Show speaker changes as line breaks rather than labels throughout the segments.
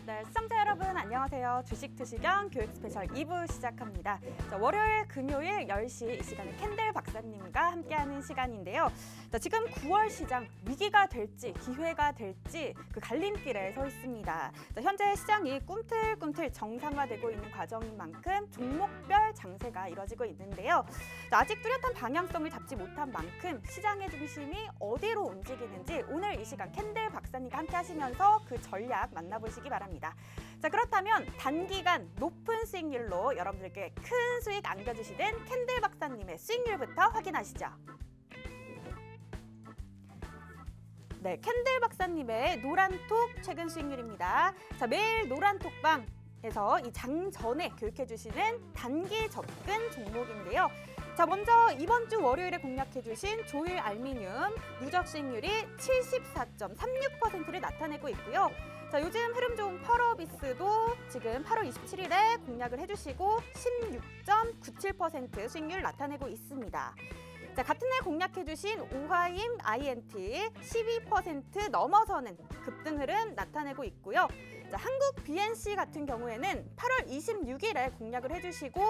네, 시청자 여러분 안녕하세요. 주식 투시경 교육 스페셜 2부 시작합니다. 자, 월요일, 금요일 10시 이 시간에 캔들 박사님과 함께하는 시간인데요. 자, 지금 9월 시장 위기가 될지 기회가 될지 그 갈림길에 서 있습니다. 자, 현재 시장이 꿈틀꿈틀 정상화되고 있는 과정인 만큼 종목별 장세가 이뤄지고 있는데요. 자, 아직 뚜렷한 방향성을 잡지 못한 만큼 시장의 중심이 어디로 움직이는지 오늘 이 시간 캔들 박사님과 함께 하시면서 그 전략 만나보시기 바랍니다. 자, 그렇다면 단기간 높은 수익률로 여러분들께 큰 수익 안겨주시는 캔들 박사님의 수익률부터 확인하시죠. 네, 캔들 박사님의 노란톡 최근 수익률입니다. 자, 매일 노란톡방에서 이 장 전에 교육해주시는 단기 접근 종목인데요. 자, 먼저 이번 주 월요일에 공략해주신 조일 알미늄 누적 수익률이 74.36%를 나타내고 있고요. 자, 요즘 흐름 좋은 펄어비스도 지금 8월 27일에 공략을 해주시고 16.97% 수익률 나타내고 있습니다. 자, 같은 날 공략해주신 오하임 INT 12% 넘어서는 급등 흐름 나타내고 있고요. 자, 한국 BNC 같은 경우에는 8월 26일에 공략을 해주시고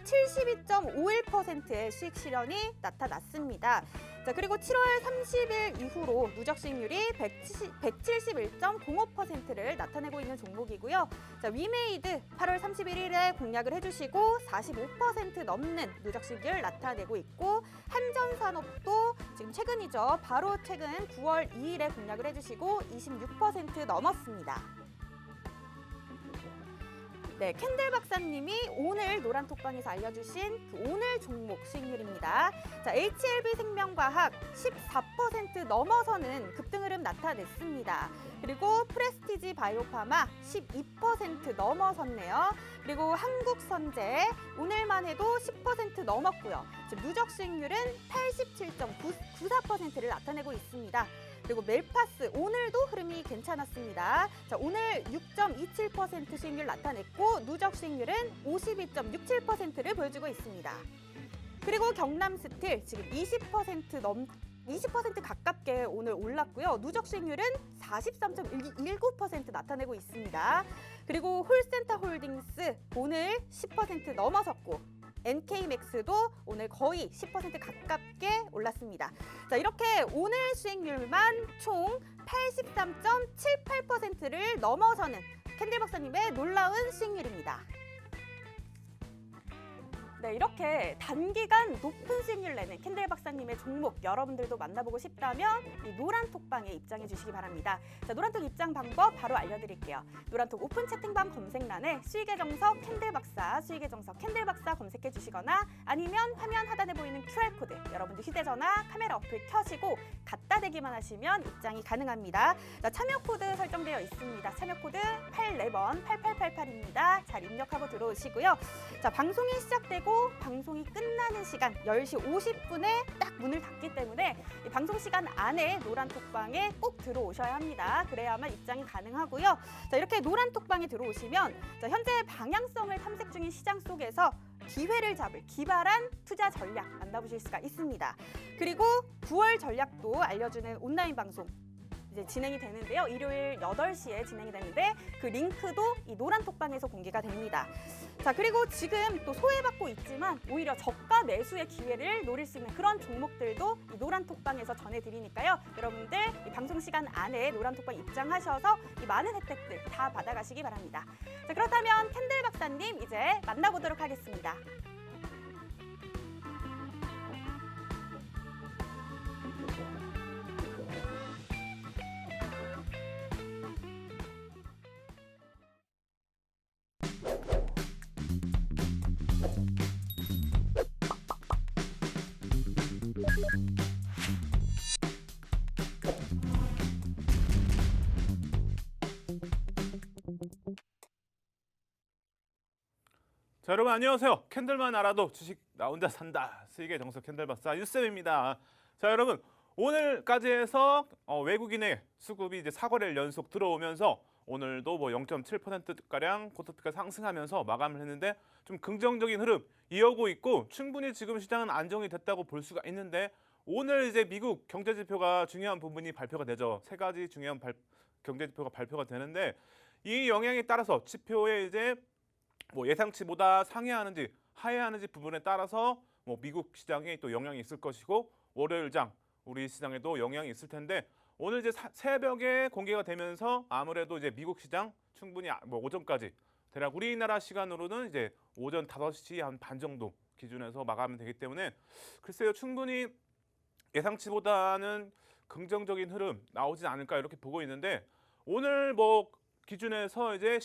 72.51%의 수익 실현이 나타났습니다. 자, 그리고 7월 30일 이후로 누적 수익률이 171.05%를 나타내고 있는 종목이고요. 자, 위메이드 8월 31일에 공략을 해주시고 45% 넘는 누적 수익률 나타내고 있고 한전산업도 지금 최근이죠. 바로 최근 9월 2일에 공략을 해주시고 26% 넘었습니다. 네, 캔들 박사님이 오늘 노란톡방에서 알려주신 그 오늘 종목 수익률입니다. 자, HLB 생명과학 14% 넘어서는 급등 흐름 나타냈습니다. 그리고 프레스티지 바이오파마 12% 넘어섰네요. 그리고 한국선제 오늘만 해도 10% 넘었고요. 지금 누적 수익률은 87.94%를 나타내고 있습니다. 그리고 멜파스 오늘도 흐름이 괜찮았습니다. 자, 오늘 6.27% 수익률 나타냈고 누적 수익률은 52.67%를 보여주고 있습니다. 그리고 경남스틸 지금 20% 가깝게 오늘 올랐고요. 누적 수익률은 43.19% 나타내고 있습니다. 그리고 홀센터홀딩스 오늘 10% 넘어섰고 NK맥스도 오늘 거의 10% 가깝게 올랐습니다. 자, 이렇게 오늘 수익률만 총 83.78%를 넘어서는 캔들 박사님의 놀라운 수익률입니다. 네, 이렇게 단기간 높은 수익률 내는 캔들 박사님의 종목 여러분들도 만나보고 싶다면 이 노란톡방에 입장해 주시기 바랍니다. 자, 노란톡 입장 방법 바로 알려드릴게요. 노란톡 오픈 채팅방 검색란에 수익의 정석 캔들 박사, 수익의 정석 캔들 박사 검색해 주시거나 아니면 화면 하단에 보이는 QR코드 여러분들 휴대전화 카메라 어플 켜시고 갖다 대기만 하시면 입장이 가능합니다. 자, 참여 코드 설정되어 있습니다. 참여 코드 84번 8888입니다. 잘 입력하고 들어오시고요. 자, 방송이 시작되고 방송이 끝나는 시간 10시 50분에 딱 문을 닫기 때문에 이 방송 시간 안에 노란톡방에 꼭 들어오셔야 합니다. 그래야만 입장이 가능하고요. 자, 이렇게 노란톡방에 들어오시면 자, 현재 방향성을 탐색 중인 시장 속에서 기회를 잡을 기발한 투자 전략 만나보실 수가 있습니다. 그리고 9월 전략도 알려주는 온라인 방송 이제 진행이 되는데요. 일요일 8시에 진행이 되는데 그 링크도 이 노란톡방에서 공개가 됩니다. 자, 그리고 지금 또 소외받고 있지만 오히려 저가 매수의 기회를 노릴 수 있는 그런 종목들도 이 노란톡방에서 전해드리니까요. 여러분들 이 방송 시간 안에 노란톡방 입장하셔서 이 많은 혜택들 다 받아가시기 바랍니다. 자, 그렇다면 캔들 박사님 이제 만나보도록 하겠습니다.
자, 여러분 안녕하세요. 캔들만 알아도 주식 나 혼자 산다. 수익의 정석 캔들 박사 유쌤입니다. 자, 여러분 오늘까지 해서 외국인의 수급이 이제 4거래일 연속 들어오면서 오늘도 뭐 0.7%가량 코스피가 상승하면서 마감을 했는데 좀 긍정적인 흐름 이어오고 있고 충분히 지금 시장은 안정이 됐다고 볼 수가 있는데 오늘 이제 미국 경제지표가 중요한 부분이 발표가 되죠. 세 가지 중요한 경제지표가 발표가 되는데 이 영향에 따라서 지표에 이제 뭐 예상치보다 상회하는지 하회하는지 부분에 따라서 뭐 미국 시장에 또 영향이 있을 것이고 월요일장 우리 시장에도 영향이 있을 텐데 오늘 이제 새벽에 공개가 되면서 아무래도 이제 미국 시장 충분히 뭐 오전까지 대략 우리나라 시간으로는 이제 오전 5시 한 반 정도 기준에서 마감이 되기 때문에 글쎄요 충분히 예상치보다는 긍정적인 흐름 나오지 않을까 이렇게 보고 있는데 오늘 뭐 기준에서 이제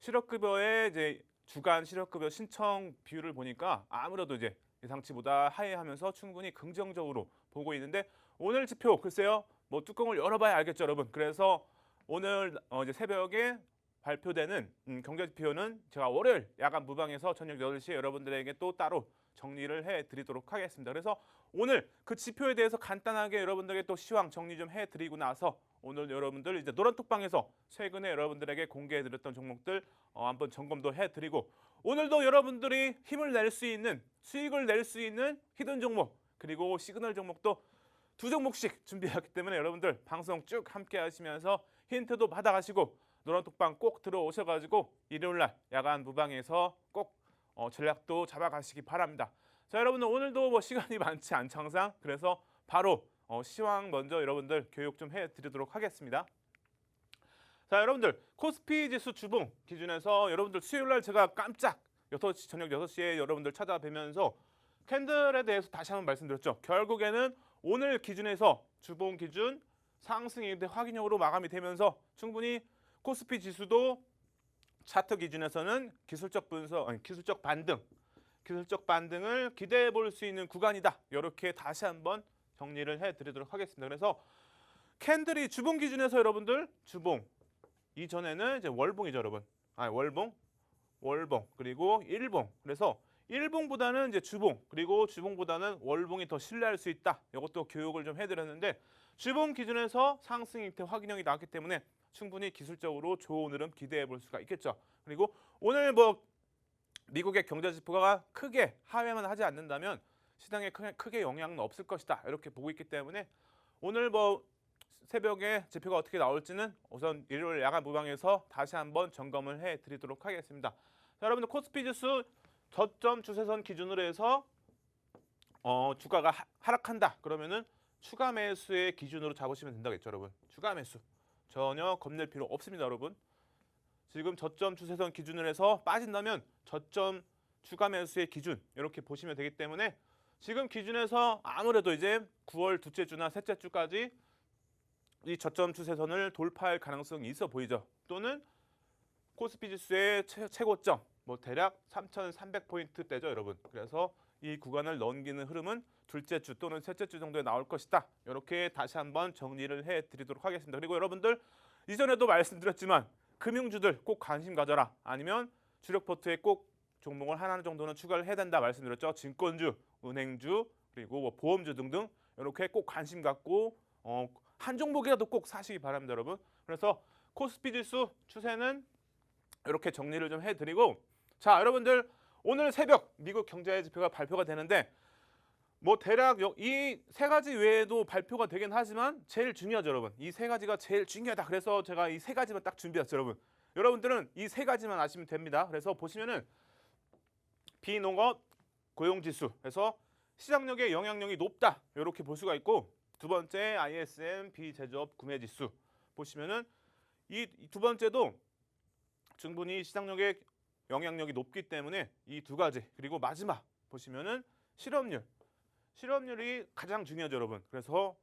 실업급여의 이제 주간 실업급여 신청 비율을 보니까 아무래도 이제 예상치보다 하회하면서 충분히 긍정적으로 보고 있는데 오늘 지표 글쎄요 뭐 뚜껑을 열어봐야 알겠죠 여러분. 그래서 오늘 이제 새벽에 발표되는 경제지표는 제가 월요일 야간 무방에서 저녁 8시에 여러분들에게 또 따로 정리를 해드리도록 하겠습니다. 그래서 오늘 그 지표에 대해서 간단하게 여러분들에게 또 시황 정리 좀 해드리고 나서 오늘 여러분들 이제 노란톡방에서 최근에 여러분들에게 공개해드렸던 종목들 한번 점검도 해드리고 오늘도 여러분들이 힘을 낼 수 있는 수익을 낼 수 있는 히든 종목 그리고 시그널 종목도 2종목씩 준비했기 때문에 여러분들 방송 쭉 함께 하시면서 힌트도 받아가시고 노란톡방 꼭 들어오셔가지고 일요일날 야간 무방에서 꼭 전략도 잡아가시기 바랍니다. 자 여러분들 오늘도 뭐 시간이 많지 않죠 항상. 그래서 바로 시황 먼저 여러분들 교육 좀 해드리도록 하겠습니다. 자 여러분들 코스피 지수 주봉 기준에서 여러분들 수요일날 제가 깜짝 6시 저녁 6시에 여러분들 찾아뵈면서 캔들에 대해서 다시 한번 말씀드렸죠. 결국에는 오늘 기준에서 주봉 기준 상승이 확인형으로 마감이 되면서 충분히 코스피 지수도 차트 기준에서는 기술적 반등을 기대해 볼 수 있는 구간이다. 이렇게 다시 한번 정리를 해드리도록 하겠습니다. 그래서 캔들이 주봉 기준에서 여러분들 주봉 이전에는 이제 월봉이죠, 여러분. 월봉 그리고 일봉. 그래서 일봉보다는 이제 주봉 그리고 주봉보다는 월봉이 더 신뢰할 수 있다. 이것도 교육을 좀 해드렸는데 주봉 기준에서 상승 형태 확인형이 나왔기 때문에 충분히 기술적으로 좋은 흐름 기대해 볼 수가 있겠죠. 그리고 오늘 뭐 미국의 경제 지표가 크게 하회만 하지 않는다면 시장에 크게 영향은 없을 것이다. 이렇게 보고 있기 때문에 오늘 뭐 새벽에 지표가 어떻게 나올지는 우선 일요일 야간 무방에서 다시 한번 점검을 해드리도록 하겠습니다. 자, 여러분들 코스피 지수 저점 추세선 기준으로 해서 주가가 하락한다. 그러면은 추가 매수의 기준으로 잡으시면 된다겠죠, 여러분. 추가 매수. 전혀 겁낼 필요 없습니다, 여러분. 지금 저점 추세선 기준으로 해서 빠진다면 저점 추가 매수의 기준 이렇게 보시면 되기 때문에 지금 기준에서 아무래도 이제 9월 둘째 주나 셋째 주까지 이 저점 추세선을 돌파할 가능성이 있어 보이죠. 또는 코스피 지수의 최고점 뭐 대략 3,300포인트대죠, 여러분. 그래서 이 구간을 넘기는 흐름은 둘째 주 또는 셋째 주 정도에 나올 것이다. 이렇게 다시 한번 정리를 해드리도록 하겠습니다. 그리고 여러분들 이전에도 말씀드렸지만 금융주들 꼭 관심 가져라. 아니면 주력 포트에 꼭 종목을 하나 정도는 추가를 해야 된다 말씀드렸죠. 증권주, 은행주, 그리고 뭐 보험주 등등 이렇게 꼭 관심 갖고 한 종목이라도 꼭 사시기 바랍니다, 여러분. 그래서 코스피 지수 추세는 이렇게 정리를 좀 해드리고 자, 여러분들 오늘 새벽 미국 경제 지표가 발표가 되는데 뭐 대략 이 세 가지 외에도 발표가 되긴 하지만 제일 중요하죠, 여러분. 이 세 가지가 제일 중요하다. 그래서 제가 이 세 가지만 딱 준비했죠, 여러분. 여러분들은 이 세 가지만 아시면 됩니다. 그래서 보시면은 비농업 고용지수 해서 시장력의 영향력이 높다. 이렇게 볼 수가 있고 두 번째 ISM 비제조업 구매지수 보시면은 이 두 번째도 충분히 시장력의 영향력이 높기 때문에 이 두 가지 그리고 마지막 보시면은 실업률이 가장 중요하죠, 여러분. 그래서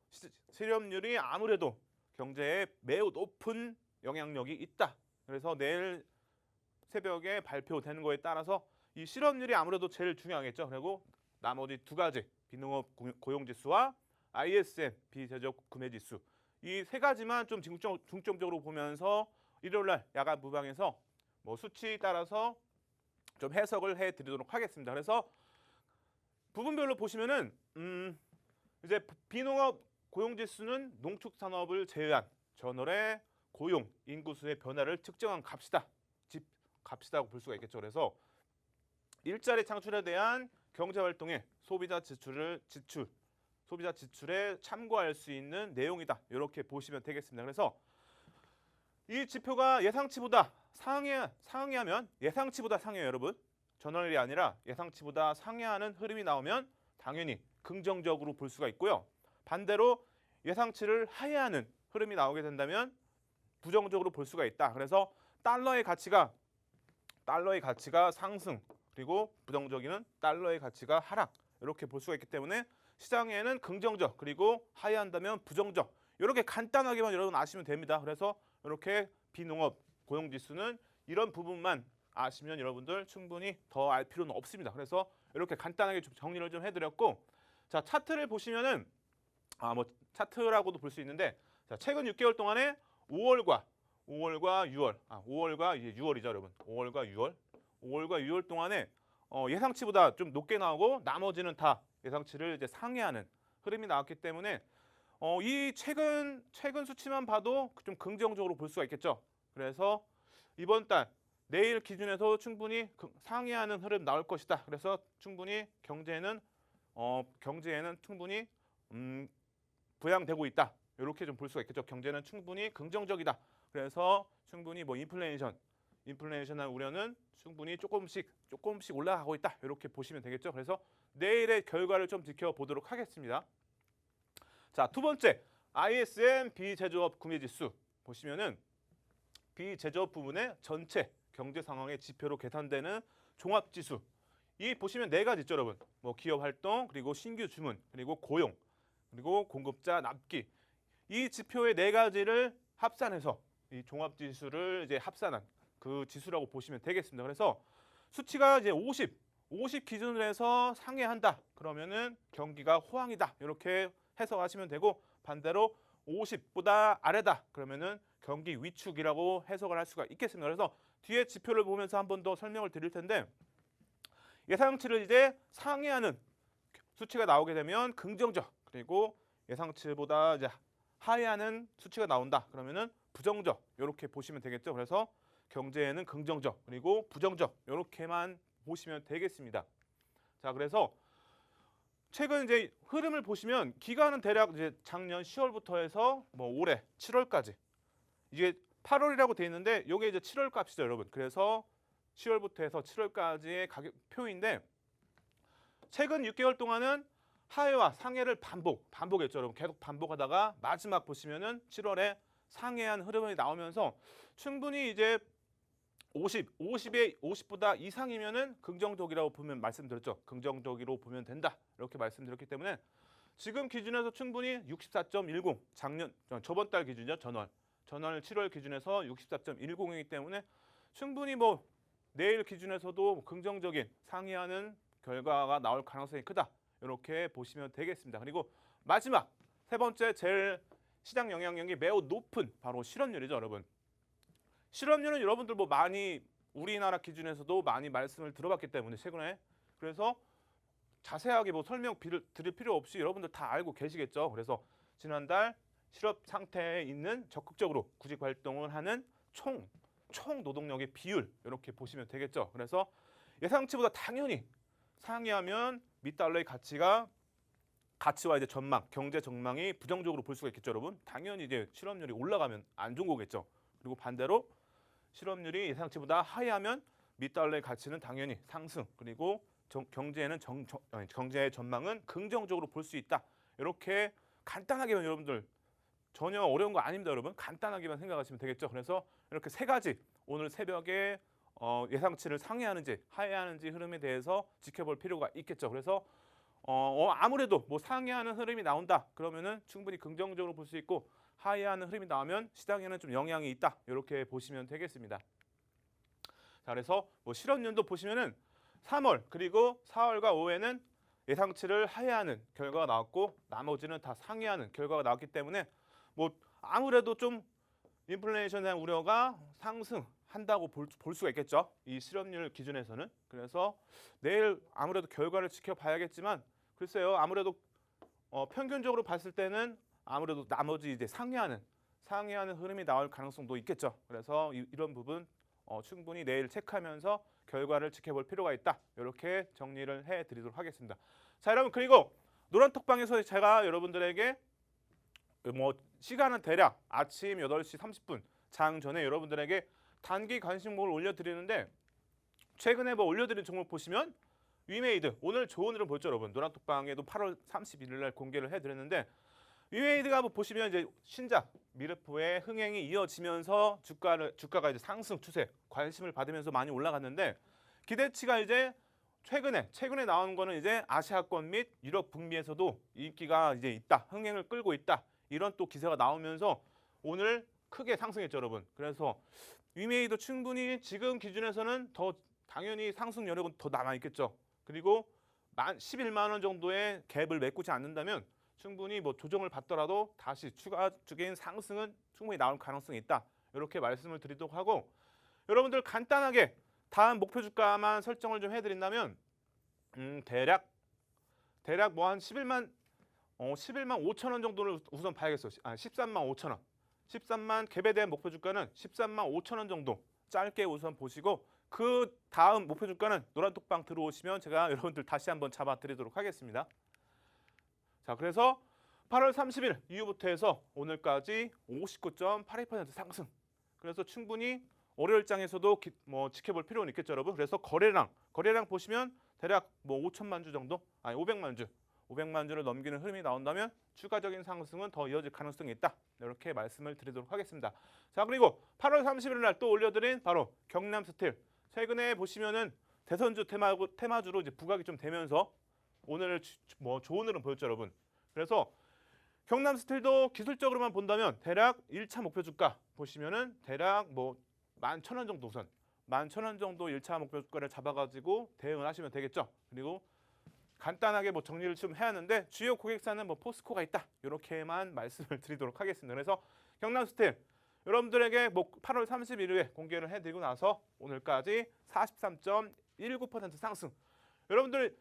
실업률이 아무래도 경제에 매우 높은 영향력이 있다. 그래서 내일 새벽에 발표되는 거에 따라서 이 실업률이 아무래도 제일 중요하겠죠. 그리고 나머지 두 가지 비농업 고용지수와 ISM 비제조업 구매지수 이 세 가지만 좀 중점적으로 보면서 일요일날 야간 무방에서 뭐 수치에 따라서 좀 해석을 해드리도록 하겠습니다. 그래서 부분별로 보시면은 이제 비농업 고용지수는 농축산업을 제외한 전월의 고용 인구수의 변화를 측정한 값이다고 볼 수가 있겠죠. 그래서 일자리 창출에 대한 경제 활동에 소비자 지출에 참고할 수 있는 내용이다. 이렇게 보시면 되겠습니다. 그래서 이 지표가 예상치보다 상회하면 예상치보다 상해요, 여러분. 전월이 아니라 예상치보다 상회하는 흐름이 나오면 당연히 긍정적으로 볼 수가 있고요. 반대로 예상치를 하회하는 흐름이 나오게 된다면 부정적으로 볼 수가 있다. 그래서 달러의 가치가 상승, 그리고 부정적인 달러의 가치가 하락, 이렇게 볼 수가 있기 때문에 시장에는 긍정적, 그리고 하회한다면 부정적, 이렇게 간단하게만 여러분 아시면 됩니다. 그래서 이렇게 비농업 고용지수는 이런 부분만 아시면 여러분들 충분히 더 알 필요는 없습니다. 그래서 이렇게 간단하게 좀 정리를 좀 해드렸고, 자, 차트를 보시면은 뭐 차트라고도 볼 수 있는데, 자, 최근 6개월 동안에 5월과 6월, 5월과 이제 6월이죠, 여러분. 5월과 6월 동안에 예상치보다 좀 높게 나오고 나머지는 다 예상치를 이제 상회하는 흐름이 나왔기 때문에 이 최근 수치만 봐도 좀 긍정적으로 볼 수가 있겠죠. 그래서 이번 달 내일 기준에서 충분히 상회하는 흐름 나올 것이다. 그래서 충분히 경제에는 충분히 부양되고 있다. 이렇게 좀 볼 수가 있겠죠. 경제는 충분히 긍정적이다. 그래서 충분히 뭐 인플레이션한 우려는 충분히 조금씩 올라가고 있다. 이렇게 보시면 되겠죠. 그래서 내일의 결과를 좀 지켜보도록 하겠습니다. 자, 두 번째, ISM 비제조업 구매지수 보시면은 비제조업 부문의 전체 경제 상황의 지표로 계산되는 종합지수. 이 보시면 네 가지 있죠, 여러분. 뭐 기업 활동, 그리고 신규 주문, 그리고 고용, 그리고 공급자 납기. 이 지표의 네 가지를 합산해서 이 종합지수를 이제 합산한 그 지수라고 보시면 되겠습니다. 그래서 수치가 이제 50 기준으로 해서 상회한다. 그러면은 경기가 호황이다. 이렇게 해석하시면 되고, 반대로 50보다 아래다. 그러면은 경기 위축이라고 해석을 할 수가 있겠습니다. 그래서 뒤에 지표를 보면서 한 번 더 설명을 드릴 텐데, 예상치를 이제 상회하는 수치가 나오게 되면 긍정적, 그리고 예상치보다 이제 하회하는 수치가 나온다. 그러면은 부정적, 이렇게 보시면 되겠죠. 그래서 경제에는 긍정적, 그리고 부정적, 이렇게만 보시면 되겠습니다. 자, 그래서 최근 이제 흐름을 보시면 기간은 대략 이제 작년 10월부터 해서 뭐 올해 7월까지, 이게 8월이라고 돼 있는데 이게 이제 7월 값이죠, 여러분. 그래서 10월부터 해서 7월까지의 가격표인데, 최근 6개월 동안은 하회와 상회를 반복했죠, 여러분. 계속 반복하다가 마지막 보시면은 7월에 상회한 흐름이 나오면서 충분히 이제 50보다 이상이면은 긍정적이라고 보면 말씀드렸죠. 긍정적으로 보면 된다. 이렇게 말씀드렸기 때문에 지금 기준에서 충분히 64.10, 저번 달 기준이죠. 전월 7월 기준에서 64.10이기 때문에 충분히 뭐 내일 기준에서도 긍정적인 상회하는 결과가 나올 가능성이 크다. 이렇게 보시면 되겠습니다. 그리고 마지막 세 번째, 제일 시장 영향력이 매우 높은 바로 실업률이죠, 여러분. 실업률은 여러분들 뭐 많이 우리나라 기준에서도 많이 말씀을 들어봤기 때문에 최근에, 그래서 자세하게 뭐 설명 드릴 필요 없이 여러분들 다 알고 계시겠죠. 그래서 지난달 실업 상태에 있는 적극적으로 구직 활동을 하는 총 노동력의 비율, 이렇게 보시면 되겠죠. 그래서 예상치보다 당연히 상회하면 미달러의 가치와 이제 경제 전망이 부정적으로 볼 수가 있겠죠, 여러분. 당연히 이제 실업률이 올라가면 안 좋은 거겠죠. 그리고 반대로 실업률이 예상치보다 하회하면 미달러의 가치는 당연히 상승, 그리고 경제의 전망은 긍정적으로 볼 수 있다. 이렇게 간단하게만, 여러분들 전혀 어려운 거 아닙니다, 여러분. 간단하게만 생각하시면 되겠죠. 그래서 이렇게 세 가지 오늘 새벽에 예상치를 상회하는지 하회하는지 흐름에 대해서 지켜볼 필요가 있겠죠. 그래서 아무래도 뭐 상회하는 흐름이 나온다. 그러면은 충분히 긍정적으로 볼 수 있고, 하회하는 흐름이 나오면 시장에는 좀 영향이 있다. 이렇게 보시면 되겠습니다. 자, 그래서 뭐 실업률도 보시면은 3월 그리고 4월과 5월에는 예상치를 하회하는 결과가 나왔고, 나머지는 다 상회하는 결과가 나왔기 때문에 뭐 아무래도 좀 인플레이션에 대한 우려가 상승한다고 볼 수가 있겠죠. 이 실업률 기준에서는. 그래서 내일 아무래도 결과를 지켜봐야겠지만, 글쎄요, 아무래도 평균적으로 봤을 때는 아무래도 나머지 이제 상회하는 흐름이 나올 가능성도 있겠죠. 그래서 이런 부분 충분히 내일 체크하면서 결과를 지켜볼 필요가 있다. 이렇게 정리를 해드리도록 하겠습니다. 자, 여러분, 그리고 노란톡방에서 제가 여러분들에게 뭐 시간은 대략 아침 8시 30분 장 전에 여러분들에게 단기 관심목을 올려드리는데 최근에 뭐 올려드린 종목 보시면 위메이드 오늘 좋은 흐름 보였죠 여러분. 노란톡방에도 8월 31일 날 공개를 해드렸는데 위메이드가 뭐 보시면 이제 신작 미르포의 흥행이 이어지면서 주가가 이제 상승 추세 관심을 받으면서 많이 올라갔는데 기대치가 이제 최근에 나온 거는 이제 아시아권 및 유럽 북미에서도 인기가 이제 있다, 흥행을 끌고 있다 이런 또 기세가 나오면서 오늘 크게 상승했죠 여러분. 그래서 위메이도 충분히 지금 기준에서는 더 당연히 상승 여력은 더 남아 있겠죠. 그리고 11만 원 정도의 갭을 메꾸지 않는다면 충분히 뭐 조정을 받더라도 다시 추가적인 상승은 충분히 나올 가능성이 있다. 이렇게 말씀을 드리도록 하고 여러분들 간단하게 다음 목표 주가만 설정을 좀 해드린다면 대략 뭐 한 11만 5천 원 정도를 우선 봐야겠어요. 13만 5천 원. 13만 갭에 대한 목표 주가는 13만 5천 원 정도 짧게 우선 보시고 그 다음 목표 주가는 노란톡방 들어오시면 제가 여러분들 다시 한번 잡아드리도록 하겠습니다. 자, 그래서 8월 30일 이후부터 해서 오늘까지 59.82% 상승. 그래서 충분히 월요일장에서도 뭐 지켜볼 필요는 있겠죠, 여러분. 그래서 거래량 보시면 대략 뭐 5천만 주 정도, 500만 주를 넘기는 흐름이 나온다면 추가적인 상승은 더 이어질 가능성이 있다. 이렇게 말씀을 드리도록 하겠습니다. 자, 그리고 8월 30일 날 또 올려드린 바로 경남스틸. 최근에 보시면은 대선주 테마주로 이제 부각이 좀 되면서 오늘 뭐 좋은 흐름 보였죠, 여러분. 그래서 경남스틸도 기술적으로만 본다면 대략 1차 목표 주가 보시면은 대략 뭐 11,000원 정도 우선 11,000원 정도 1차 목표 주가를 잡아가지고 대응을 하시면 되겠죠. 그리고 간단하게 뭐 정리를 좀 해야 하는데 주요 고객사는 뭐 포스코가 있다. 이렇게만 말씀을 드리도록 하겠습니다. 그래서 경남스틸 여러분들에게 뭐 8월 31일에 공개를 해드리고 나서 오늘까지 43.19% 상승. 여러분들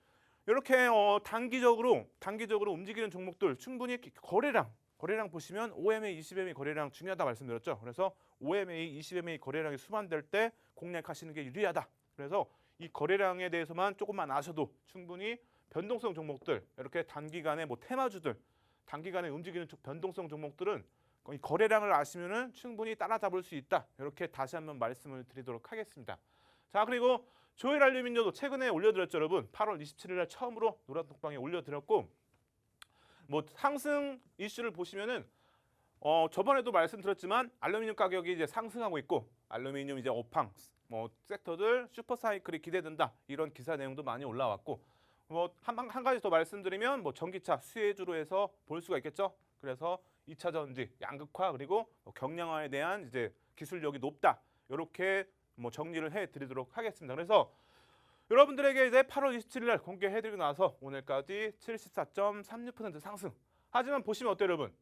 이렇게 단기적으로 움직이는 종목들 충분히 거래량 보시면 OMA, 20MA 거래량 중요하다 말씀드렸죠. 그래서 OMA, 20MA 거래량이 수반될 때 공략하시는 게 유리하다. 그래서 이 거래량에 대해서만 조금만 아셔도 충분히 변동성 종목들 이렇게 단기간에 뭐 테마주들 단기간에 움직이는 변동성 종목들은 이 거래량을 아시면은 충분히 따라잡을 수 있다. 이렇게 다시 한번 말씀을 드리도록 하겠습니다. 자, 그리고 조일 알루미늄도 최근에 올려드렸죠, 여러분. 8월 27일 날 처음으로 노란톡방에 올려드렸고 뭐 상승 이슈를 보시면은 저번에도 말씀드렸지만 알루미늄 가격이 이제 상승하고 있고 알루미늄 이제 업황 뭐 섹터들 슈퍼 사이클이 기대된다 이런 기사 내용도 많이 올라왔고 뭐 한 가지 더 말씀드리면 뭐 전기차 수혜주로 해서 볼 수가 있겠죠. 그래서 2차 전지 양극화 그리고 경량화에 대한 이제 기술력이 높다 이렇게 뭐 정리를 해드리도록 하겠습니다. 그래서 여러분들에게 이제 8월 27일 날 공개해드리고 나서 오늘까지 74.36% 상승. 하지만 보시면 어때요, 여러분?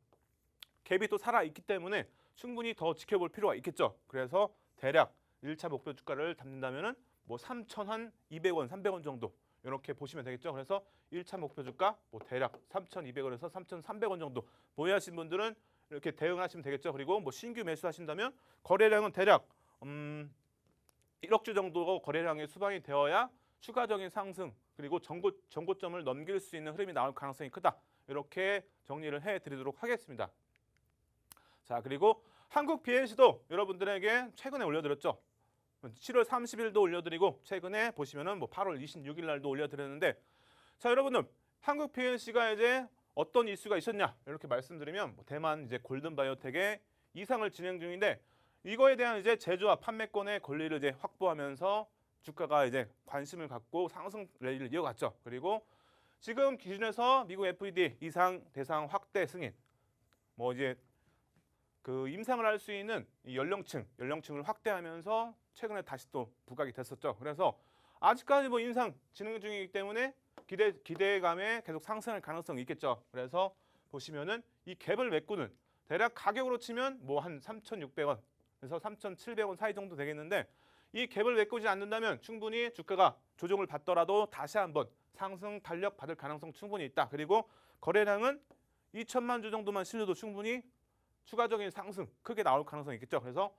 갭이 또 살아있기 때문에 충분히 더 지켜볼 필요가 있겠죠. 그래서 대략 1차 목표 주가를 담는다면은 뭐 3,200원, 300원 정도 이렇게 보시면 되겠죠. 그래서 1차 목표 주가 뭐 대략 3,200원에서 3,300원 정도 보유하신 분들은 이렇게 대응하시면 되겠죠. 그리고 뭐 신규 매수하신다면 거래량은 대략 1억 주 정도 거래량이 수반이 되어야 추가적인 상승 그리고 전고점을 넘길 수 있는 흐름이 나올 가능성이 크다. 이렇게 정리를 해드리도록 하겠습니다. 자, 그리고 한국 BNC도 여러분들에게 최근에 올려드렸죠. 7월 30일도 올려드리고 최근에 보시면은 뭐 8월 26일 날도 올려드렸는데 자, 여러분들 한국 BNC가 이제 어떤 이슈가 있었냐 이렇게 말씀드리면 뭐 대만 이제 골든바이오텍의 이상을 진행 중인데 이거에 대한 이제 제조와 판매권의 권리를 이제 확보하면서 주가가 이제 관심을 갖고 상승 랠리를 이어갔죠. 그리고 지금 기준에서 미국 FDA 이상 대상 확대 승인 뭐 이제 그 임상을 할 수 있는 이 연령층을 확대하면서 최근에 다시 또 부각이 됐었죠. 그래서 아직까지 뭐 임상 진행 중이기 때문에 기대감에 계속 상승할 가능성이 있겠죠. 그래서 보시면은 이 갭을 메꾸는 대략 가격으로 치면 뭐 한 3,600원 그래서 3,700원 사이 정도 되겠는데 이 갭을 메꾸지 않는다면 충분히 주가가 조정을 받더라도 다시 한번 상승 탄력 받을 가능성 충분히 있다. 그리고 거래량은 2천만 주 정도만 실려도 충분히 추가적인 상승 크게 나올 가능성이 있겠죠. 그래서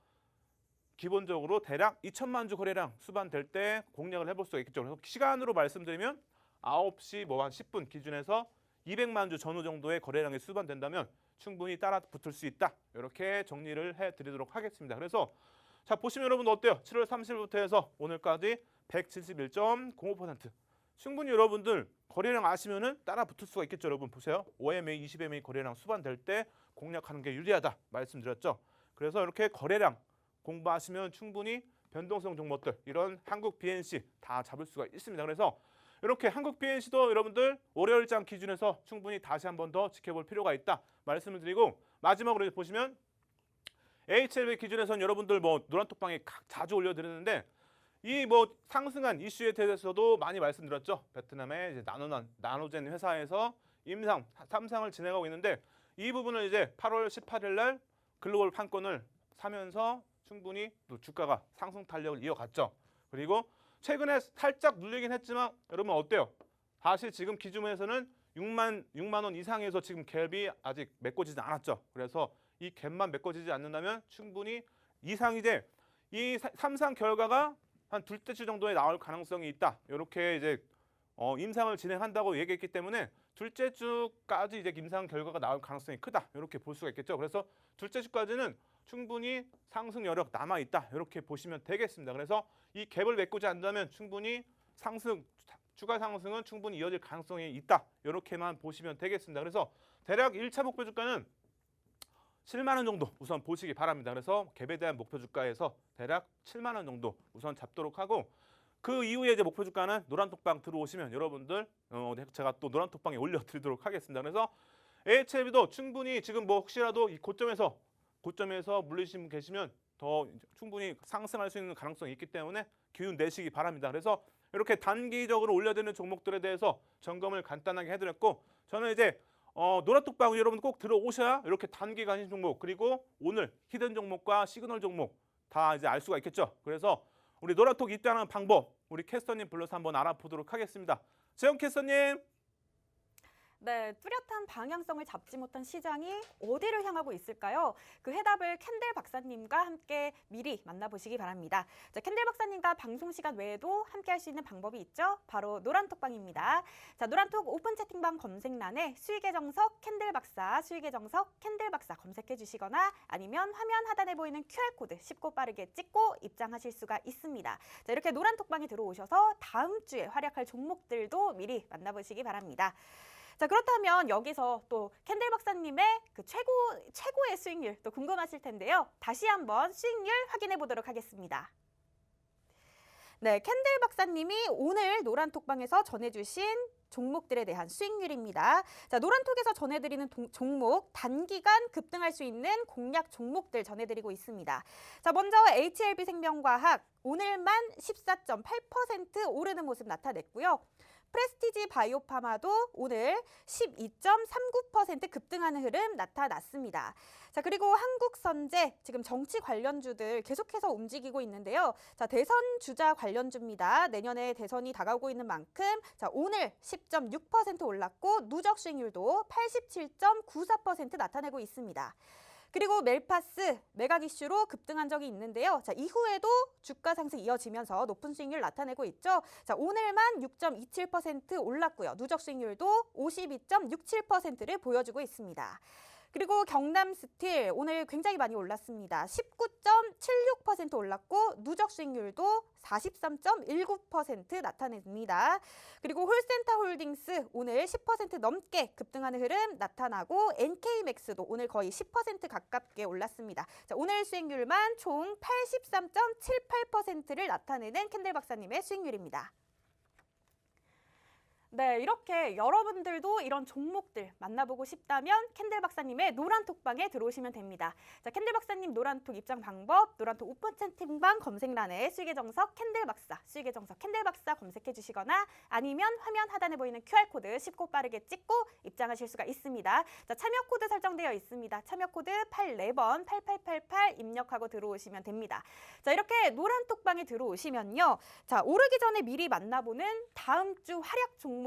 기본적으로 대략 2천만 주 거래량 수반될 때 공략을 해볼 수가 있겠죠. 그래서 시간으로 말씀드리면 9시 뭐 한 10분 기준에서 200만 주 전후 정도의 거래량이 수반된다면 충분히 따라 붙을 수 있다. 이렇게 정리를 해드리도록 하겠습니다. 그래서 자 보시면 여러분 어때요? 7월 30일부터 해서 오늘까지 171.05%. 충분히 여러분들 거래량 아시면은 따라 붙을 수가 있겠죠. 여러분 보세요. 5MA, 20MA 거래량 수반될 때 공략하는 게 유리하다 말씀드렸죠. 그래서 이렇게 거래량 공부하시면 충분히 변동성 종목들 이런 한국 BNC 다 잡을 수가 있습니다. 그래서 이렇게 한국 BNC도 여러분들 월요일장 기준에서 충분히 다시 한 번 더 지켜볼 필요가 있다 말씀을 드리고 마지막으로 보시면 HLB 기준에서는 여러분들 뭐 노란톡방에 자주 올려드리는데 이 뭐 상승한 이슈에 대해서도 많이 말씀드렸죠. 베트남의 이제 나노젠 회사에서 임상 3상을 진행하고 있는데 이 부분을 이제 8월 18일 날 글로벌 판권을 사면서 충분히 또 주가가 상승 탄력을 이어갔죠. 그리고 최근에 살짝 눌리긴 했지만 여러분 어때요? 사실 지금 기준에서는 6만 원 이상에서 지금 갭이 아직 메꿔지지 않았죠. 그래서 이 갭만 메꿔지지 않는다면 충분히 이상이 돼. 이 3상 결과가 한 둘째 주 정도에 나올 가능성이 있다. 이렇게 이제 임상을 진행한다고 얘기했기 때문에 둘째 주까지 이제 임상 결과가 나올 가능성이 크다. 이렇게 볼 수가 있겠죠. 그래서 둘째 주까지는 충분히 상승 여력 남아 있다. 이렇게 보시면 되겠습니다. 그래서 이 갭을 메꾸지 않는다면 충분히 추가 상승은 충분히 이어질 가능성이 있다. 이렇게만 보시면 되겠습니다. 그래서 대략 1차 목표 주가는 7만 원 정도 우선 보시기 바랍니다. 그래서 갭에 대한 목표 주가에서 대략 7만 원 정도 우선 잡도록 하고 그 이후에 이제 목표 주가는 노란톡방 들어오시면 여러분들 제가 또 노란톡방에 올려드리도록 하겠습니다. 그래서 HLB도 충분히 지금 뭐 혹시라도 이 고점에서 물리신 분 계시면 더 충분히 상승할 수 있는 가능성이 있기 때문에 기운 내시기 바랍니다. 그래서 이렇게 단기적으로 올려드리는 종목들에 대해서 점검을 간단하게 해드렸고 저는 이제 노란톡방 여러분 꼭 들어오셔야 이렇게 단기 관심 종목 그리고 오늘 히든 종목과 시그널 종목 다 이제 알 수가 있겠죠. 그래서 우리 노란톡 입장하는 방법 우리 캐스터님 불러서 한번 알아보도록 하겠습니다. 재영 캐스터님.
네, 뚜렷한 방향성을 잡지 못한 시장이 어디를 향하고 있을까요? 그 해답을 캔들 박사님과 함께 미리 만나보시기 바랍니다. 자, 캔들 박사님과 방송 시간 외에도 함께 할 수 있는 방법이 있죠? 바로 노란톡방입니다. 자, 노란톡 오픈 채팅방 검색란에 수익의 정석 캔들 박사, 수익의 정석 캔들 박사 검색해 주시거나 아니면 화면 하단에 보이는 QR코드 쉽고 빠르게 찍고 입장하실 수가 있습니다. 자, 이렇게 노란톡방에 들어오셔서 다음 주에 활약할 종목들도 미리 만나보시기 바랍니다. 자, 그렇다면 여기서 또 캔들 박사님의 그 최고의 수익률 또 궁금하실 텐데요. 다시 한번 수익률 확인해 보도록 하겠습니다. 네, 캔들 박사님이 오늘 노란톡방에서 전해주신 종목들에 대한 수익률입니다. 자, 노란톡에서 전해드리는 종목, 단기간 급등할 수 있는 공략 종목들 전해드리고 있습니다. 자, 먼저 HLB 생명과학 오늘만 14.8% 오르는 모습 나타냈고요. 프레스티지 바이오파마도 오늘 12.39% 급등하는 흐름 나타났습니다. 자, 그리고 한국선제 지금 정치 관련주들 계속해서 움직이고 있는데요. 자, 대선 주자 관련주입니다. 내년에 대선이 다가오고 있는 만큼 자, 오늘 10.6% 올랐고 누적 수익률도 87.94% 나타내고 있습니다. 그리고 멜파스 매각 이슈로 급등한 적이 있는데요. 자, 이후에도 주가 상승 이어지면서 높은 수익률 나타내고 있죠. 자, 오늘만 6.27% 올랐고요. 누적 수익률도 52.67%를 보여주고 있습니다. 그리고 경남스틸 오늘 굉장히 많이 올랐습니다. 19.76% 올랐고 누적 수익률도 43.19% 나타냅니다. 그리고 홀센터홀딩스 오늘 10% 넘게 급등하는 흐름 나타나고 NK맥스도 오늘 거의 10% 가깝게 올랐습니다. 자, 오늘 수익률만 총 83.78%를 나타내는 캔들 박사님의 수익률입니다. 네, 이렇게 여러분들도 이런 종목들 만나보고 싶다면 캔들 박사님의 노란톡방에 들어오시면 됩니다. 자, 캔들 박사님 노란톡 입장 방법, 노란톡 오픈 채팅방 검색란에 수익의 정석 캔들 박사, 수익의 정석 캔들 박사 검색해 주시거나 아니면 화면 하단에 보이는 QR코드 쉽고 빠르게 찍고 입장하실 수가 있습니다. 자, 참여 코드 설정되어 있습니다. 참여 코드 84번 8888 입력하고 들어오시면 됩니다. 자, 이렇게 노란톡방에 들어오시면요. 자, 오르기 전에 미리 만나보는 다음 주 활약 종목들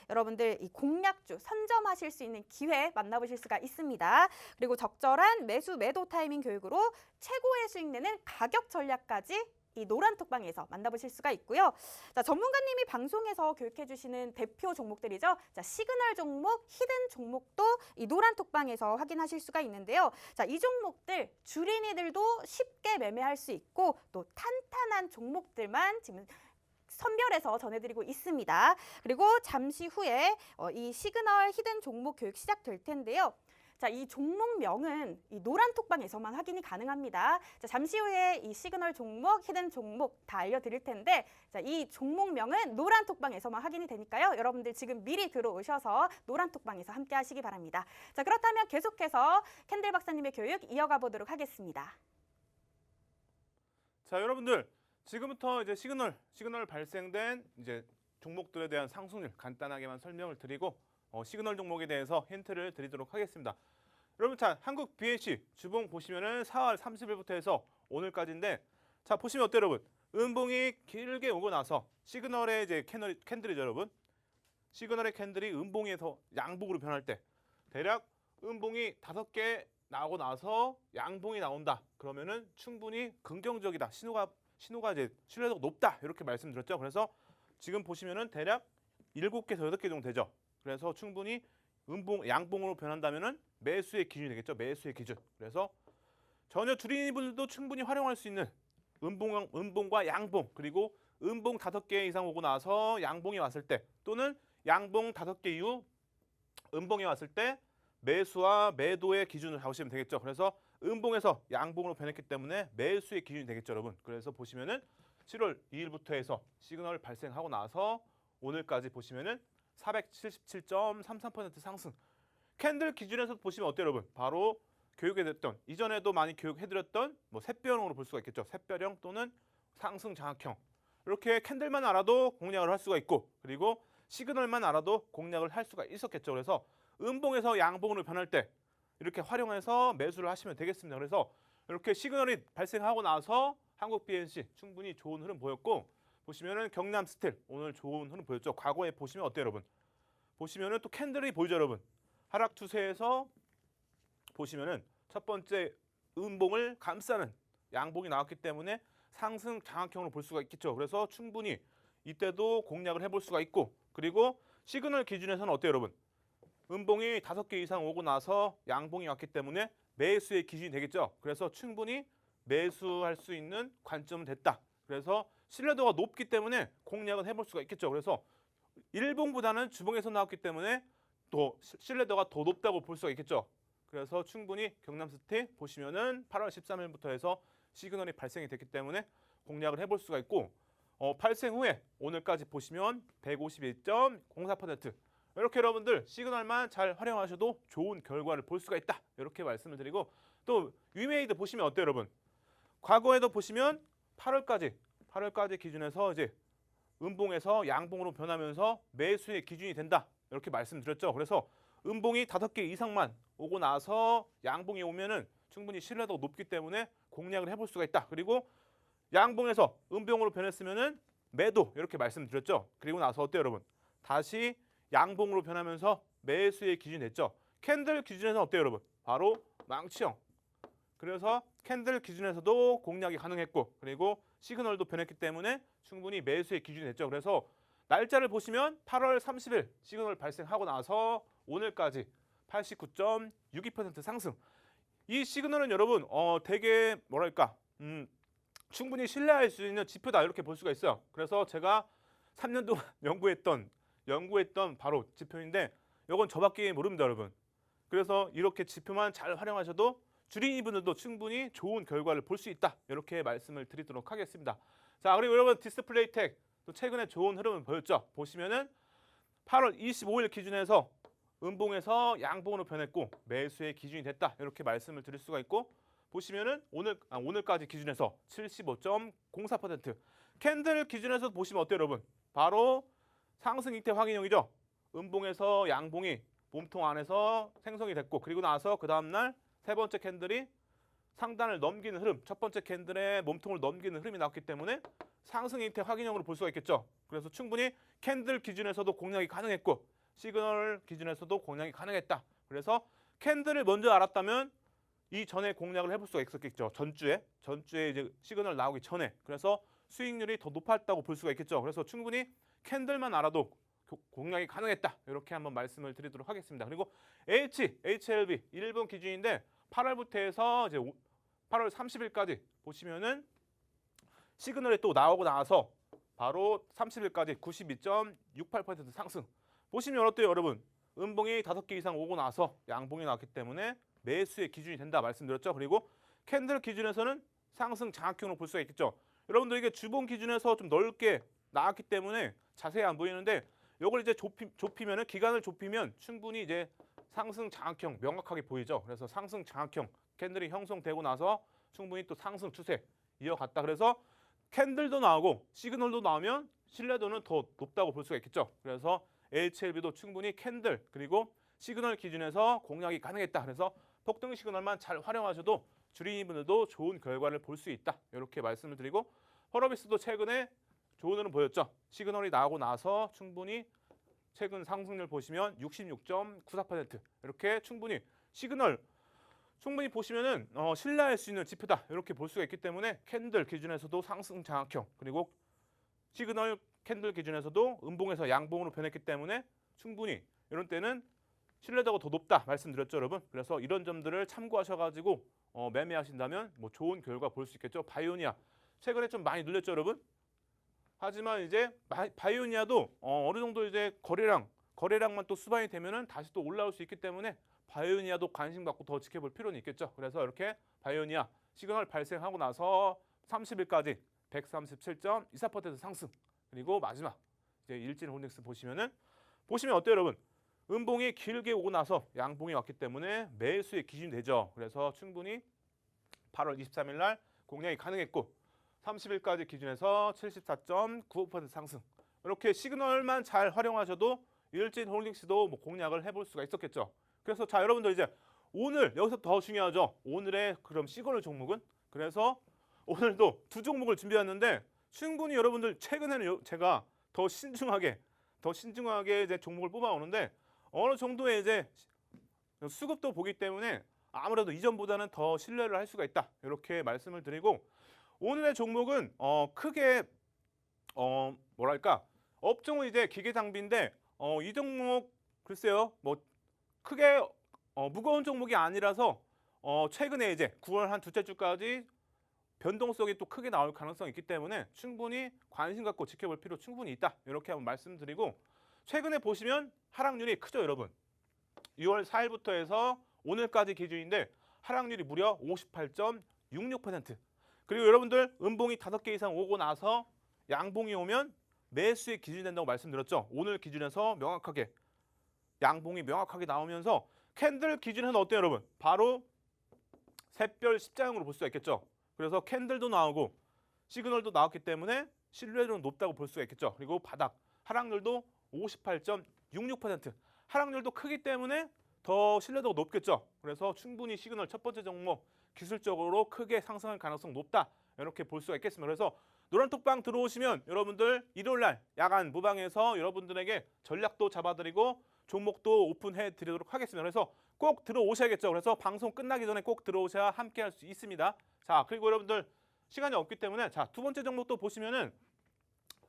여러분들 이 공략주 선점하실 수 있는 기회 만나보실 수가 있습니다. 그리고 적절한 매수 매도 타이밍 교육으로 최고의 수익 내는 가격 전략까지 이 노란 톡방에서 만나보실 수가 있고요. 자, 전문가님이 방송에서 교육해 주시는 대표 종목들이죠. 자, 시그널 종목, 히든 종목도 이 노란 톡방에서 확인하실 수가 있는데요. 자, 이 종목들 주린이들도 쉽게 매매할 수 있고 또 탄탄한 종목들만 지금 선별해서 전해드리고 있습니다. 그리고 잠시 후에 이 시그널 히든 종목 교육 시작될 텐데요. 자, 이 종목명은 이 노란 톡방에서만 확인이 가능합니다. 자, 잠시 후에 이 시그널 종목, 히든 종목 다 알려드릴 텐데, 자, 이 종목명은 노란 톡방에서만 확인이 되니까요. 여러분들 지금 미리 들어오셔서 노란 톡방에서 함께 하시기 바랍니다. 자, 그렇다면 계속해서 캔들 박사님의 교육 이어가 보도록 하겠습니다.
자, 여러분들 지금부터 이제 시그널 발생된 이제 종목들에 대한 상승률 간단하게만 설명을 드리고 시그널 종목에 대해서 힌트를 드리도록 하겠습니다. 여러분, 자, 한국 BNC 주봉 보시면은 4월 30일부터 해서 오늘까지인데, 자, 보시면 어때요, 여러분? 음봉이 길게 오고 나서 시그널의 이제 캔들이죠, 여러분. 시그널의 캔들이 음봉에서 양봉으로 변할 때 대략 음봉이 5개 나오고 나서 양봉이 나온다. 그러면은 충분히 긍정적이다. 신호가 이제 신뢰도가 높다. 이렇게 말씀드렸죠. 그래서 지금 보시면은 대략 7개에서 8개 정도 되죠. 그래서 충분히 양봉으로 변한다면은 매수의 기준이 되겠죠. 매수의 기준. 그래서 전혀 주린이분들도 충분히 활용할 수 있는 음봉과 양봉, 그리고 음봉 5개 이상 오고 나서 양봉이 왔을 때, 또는 양봉 5개 이후 음봉이 왔을 때 매수와 매도의 기준을 잡으시면 되겠죠. 그래서 음봉에서 양봉으로 변했기 때문에 매수의 기준이 되겠죠, 여러분. 그래서 보시면은 7월 2일부터 해서 시그널 발생하고 나서 오늘까지 보시면은 477.33% 상승. 캔들 기준에서 보시면 어때요, 여러분? 바로 교육해드렸던, 이전에도 많이 교육해드렸던 뭐 샛별형으로 볼 수가 있겠죠. 샛별형 또는 상승 장악형. 이렇게 캔들만 알아도 공략을 할 수가 있고, 그리고 시그널만 알아도 공략을 할 수가 있었겠죠. 그래서 음봉에서 양봉으로 변할 때 이렇게 활용해서 매수를 하시면 되겠습니다. 그래서 이렇게 시그널이 발생하고 나서 한국 BNC 충분히 좋은 흐름 보였고, 보시면은 경남 스틸 오늘 좋은 흐름 보였죠. 과거에 보시면 어때요, 여러분? 보시면은 또 캔들이 보이죠, 여러분? 하락 추세에서 보시면은 첫 번째 음봉을 감싸는 양봉이 나왔기 때문에 상승 장악형으로 볼 수가 있겠죠. 그래서 충분히 이때도 공략을 해볼 수가 있고, 그리고 시그널 기준에서는 어때요, 여러분? 음봉이 5개 이상 오고 나서 양봉이 왔기 때문에 매수의 기준이 되겠죠. 그래서 충분히 매수할 수 있는 관점은 됐다. 그래서 신뢰도가 높기 때문에 공략은 해볼 수가 있겠죠. 그래서 일봉보다는 주봉에서 나왔기 때문에 또 신뢰도가 더 높다고 볼 수가 있겠죠. 그래서 충분히 경남 스틸 보시면은 8월 13일부터 해서 시그널이 발생이 됐기 때문에 공략을 해볼 수가 있고, 발생 후에 오늘까지 보시면 151.04%. 이렇게 여러분들 시그널만 잘 활용하셔도 좋은 결과를 볼 수가 있다. 이렇게 말씀을 드리고, 또 위메이드 보시면 어때요, 여러분? 과거에도 보시면 8월까지 기준에서 이제 음봉에서 양봉으로 변하면서 매수의 기준이 된다. 이렇게 말씀드렸죠. 그래서 음봉이 5개 이상만 오고 나서 양봉이 오면은 충분히 신뢰도가 높기 때문에 공략을 해볼 수가 있다. 그리고 양봉에서 음봉으로 변했으면은 매도, 이렇게 말씀드렸죠. 그리고 나서 어때요, 여러분? 다시 양봉으로 변하면서 매수의 기준이 됐죠. 캔들 기준에서는 어때요, 여러분? 바로 망치형. 그래서 캔들 기준에서도 공략이 가능했고, 그리고 시그널도 변했기 때문에 충분히 매수의 기준이 됐죠. 그래서 날짜를 보시면 8월 30일 시그널 발생하고 나서 오늘까지 89.62% 상승. 이 시그널은 여러분 되게 뭐랄까 충분히 신뢰할 수 있는 지표다, 이렇게 볼 수가 있어요. 그래서 제가 3년 동안 연구했던 바로 지표인데, 이건 저밖에 모릅니다, 여러분. 그래서 이렇게 지표만 잘 활용하셔도 주린이분들도 충분히 좋은 결과를 볼 수 있다, 이렇게 말씀을 드리도록 하겠습니다. 자, 그리고 여러분 디스플레이텍 또 최근에 좋은 흐름을 보였죠. 보시면은 8월 25일 기준에서 음봉에서 양봉으로 변했고 매수의 기준이 됐다, 이렇게 말씀을 드릴 수가 있고, 보시면은 오늘까지 기준에서 75.04%. 캔들 기준에서 보시면 어때요, 여러분? 바로 상승 이태 확인형이죠. 음봉에서 양봉이 몸통 안에서 생성이 됐고, 그리고 나서 그 다음 날 세 번째 캔들이 상단을 넘기는 흐름, 첫 번째 캔들의 몸통을 넘기는 흐름이 나왔기 때문에 상승 이태 확인형으로 볼 수가 있겠죠. 그래서 충분히 캔들 기준에서도 공략이 가능했고, 시그널 기준에서도 공략이 가능했다. 그래서 캔들을 먼저 알았다면 이 전에 공략을 해볼 수가 있었겠죠. 전주에 이제 시그널 나오기 전에. 그래서 수익률이 더 높았다고 볼 수가 있겠죠. 그래서 충분히 캔들만 알아도 공략이 가능했다. 이렇게 한번 말씀을 드리도록 하겠습니다. 그리고 HLB 일본 기준인데 8월부터 해서 이제 8월 30일까지 보시면은 시그널이 또 나오고 나서 바로 30일까지 92.68% 상승. 보시면 어때요, 여러분? 음봉이 5개 이상 오고 나서 양봉이 나왔기 때문에 매수의 기준이 된다 말씀드렸죠. 그리고 캔들 기준에서는 상승 장악형으로 볼 수가 있겠죠. 여러분들 이게 주봉 기준에서 좀 넓게 나왔기 때문에 자세히 안 보이는데 이걸 이제 좁히면은 기간을 좁히면 충분히 이제 상승 장악형 명확하게 보이죠. 그래서 상승 장악형 캔들이 형성되고 나서 충분히 또 상승 추세 이어갔다. 그래서 캔들도 나오고 시그널도 나오면 신뢰도는 더 높다고 볼 수가 있겠죠. 그래서 HLB도 충분히 캔들 그리고 시그널 기준에서 공략이 가능했다. 그래서 폭등 시그널만 잘 활용하셔도 주린이분들도 좋은 결과를 볼 수 있다. 이렇게 말씀을 드리고 펄어비스도 최근에 좋은 흐름 보였죠. 시그널이 나오고 나서 충분히 최근 상승률 보시면 66.94% 이렇게 충분히 시그널 충분히 보시면은 신뢰할 수 있는 지표다 이렇게 볼 수가 있기 때문에 캔들 기준에서도 상승 장악형 그리고 시그널 캔들 기준에서도 음봉에서 양봉으로 변했기 때문에 충분히 이런 때는 신뢰도가 더 높다 말씀드렸죠, 여러분. 그래서 이런 점들을 참고하셔가지고 매매하신다면 뭐 좋은 결과 볼 수 있겠죠. 바이오니아 최근에 좀 많이 눌렸죠, 여러분. 하지만 이제 바이오니아도 어느 정도 이제 거래량만 또 수반이 되면은 다시 또 올라올 수 있기 때문에 바이오니아도 관심 갖고 더 지켜볼 필요는 있겠죠. 그래서 이렇게 바이오니아 시그널 발생하고 나서 30일까지 137.24% 상승. 그리고 마지막 이제 일진홀딩스 보시면 어때요, 여러분? 음봉이 길게 오고 나서 양봉이 왔기 때문에 매수의 기준이 되죠. 그래서 충분히 8월 23일 날 공략이 가능했고 30일까지 기준에서 74.95% 상승. 이렇게 시그널만 잘 활용하셔도 일진홀딩스도 뭐 공략을 해볼 수가 있었겠죠. 그래서 자, 여러분들 이제 오늘 여기서 더 중요하죠. 오늘의 그럼 시그널 종목은 그래서 오늘도 두 종목을 준비했는데 충분히 여러분들 최근에는 제가 더 신중하게 이제 종목을 뽑아오는데 어느 정도의 이제 수급도 보기 때문에 아무래도 이전보다는 더 신뢰를 할 수가 있다. 이렇게 말씀을 드리고 오늘의 종목은 크게 뭐랄까 업종은 이제 기계 장비인데 이 종목 글쎄요 뭐 크게 무거운 종목이 아니라서 최근에 이제 9월 한 둘째 주까지 변동성이 또 크게 나올 가능성이 있기 때문에 충분히 관심 갖고 지켜볼 필요 충분히 있다. 이렇게 한번 말씀드리고 최근에 보시면 하락률이 크죠, 여러분. 6월 4일부터 해서 오늘까지 기준인데 하락률이 무려 58.66%. 그리고 여러분들 음봉이 5개 이상 오고 나서 양봉이 오면 매수의 기준이 된다고 말씀드렸죠. 오늘 기준에서 명확하게 양봉이 명확하게 나오면서 캔들 기준에는 어때요, 여러분? 바로 샛별 십자형으로 볼 수가 있겠죠. 그래서 캔들도 나오고 시그널도 나왔기 때문에 신뢰도는 높다고 볼 수가 있겠죠. 그리고 바닥 하락률도 58.66%. 하락률도 크기 때문에 더 신뢰도가 높겠죠. 그래서 충분히 시그널 첫 번째 종목 기술적으로 크게 상승할 가능성 높다. 이렇게 볼 수가 있겠습니다. 그래서 노란톡방 들어오시면 여러분들 일요일날 야간 무방에서 여러분들에게 전략도 잡아드리고 종목도 오픈해 드리도록 하겠습니다. 그래서 꼭 들어오셔야겠죠. 그래서 방송 끝나기 전에 꼭 들어오셔야 함께 할 수 있습니다. 자, 그리고 여러분들 시간이 없기 때문에 자, 두 번째 종목도 보시면은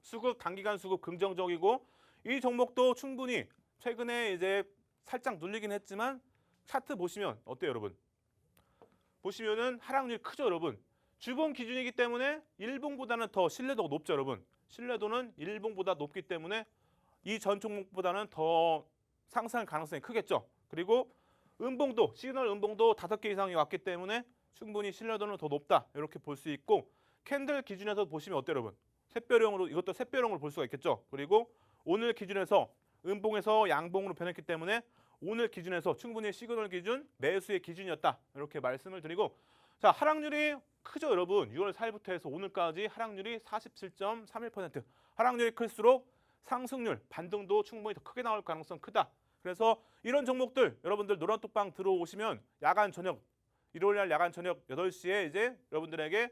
수급 단기간 수급 긍정적이고 이 종목도 충분히 최근에 이제 살짝 눌리긴 했지만 차트 보시면 어때요, 여러분? 보시면은 하락률이 크죠, 여러분. 주봉 기준이기 때문에 일봉보다는 더 신뢰도가 높죠, 여러분. 신뢰도는 일봉보다 높기 때문에 이 전 종목보다는 더 상승할 가능성이 크겠죠. 그리고 음봉도 시그널 음봉도 5개 이상이 왔기 때문에 충분히 신뢰도는 더 높다. 이렇게 볼 수 있고 캔들 기준에서 보시면 어때요, 여러분? 샛별형으로 이것도 샛별형으로 볼 수가 있겠죠. 그리고 오늘 기준에서 음봉에서 양봉으로 변했기 때문에 오늘 기준에서 충분히 시그널 기준 매수의 기준이었다. 이렇게 말씀을 드리고 자, 하락률이 크죠, 여러분. 6월 4일부터 해서 오늘까지 하락률이 47.31%. 하락률이 클수록 상승률, 반등도 충분히 더 크게 나올 가능성 크다. 그래서 이런 종목들 여러분들 노란톡방 들어오시면 야간 저녁 일요일 날 야간 저녁 8시에 이제 여러분들에게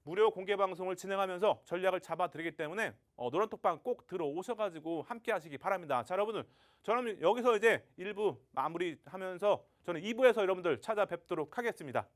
무료 공개 방송을 진행하면서 전략을 잡아드리기 때문에 노란톡방 꼭 들어오셔가지고 함께 하시기 바랍니다. 자, 여러분들 저는 여기서 이제 1부 마무리하면서 저는 2부에서 여러분들 찾아뵙도록 하겠습니다.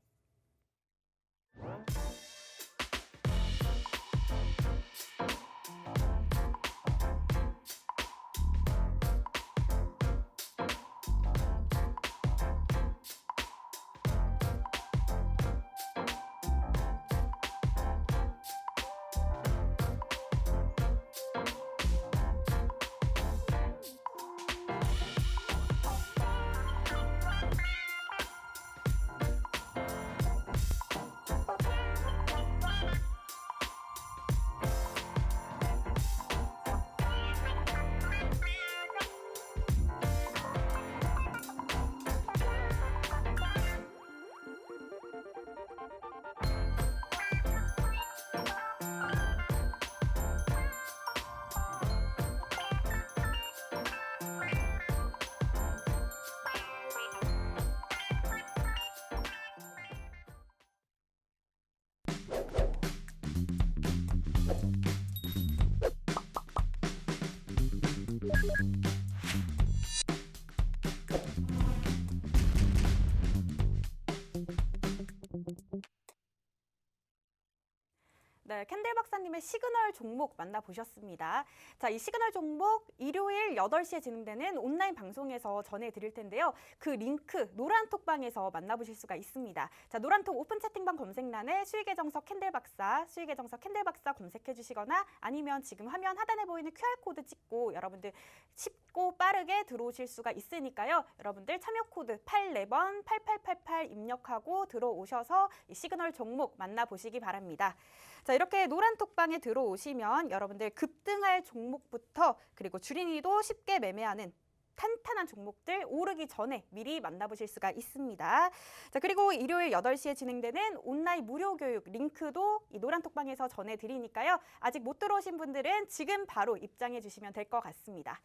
네, 캔들 박사님의 시그널 종목 만나보셨습니다. 자, 이 시그널 종목 일요일 8시에 진행되는 온라인 방송에서 전해드릴 텐데요. 그 링크 노란톡방에서 만나보실 수가 있습니다. 자, 노란톡 오픈 채팅방 검색란에 수익의 정석 캔들 박사, 수익의 정석 캔들 박사 검색해 주시거나 아니면 지금 화면 하단에 보이는 QR코드 찍고 여러분들 쉽고 빠르게 들어오실 수가 있으니까요. 여러분들 참여 코드 84번 8888 입력하고 들어오셔서 이 시그널 종목 만나보시기 바랍니다. 자, 이렇게 노란톡방에 들어오시면 여러분들 급등할 종목부터 그리고 주린이도 쉽게 매매하는 탄탄한 종목들 오르기 전에 미리 만나보실 수가 있습니다. 자, 그리고 일요일 8시에 진행되는 온라인 무료 교육 링크도 이 노란톡방에서 전해드리니까요. 아직 못 들어오신 분들은 지금 바로 입장해 주시면 될 것 같습니다.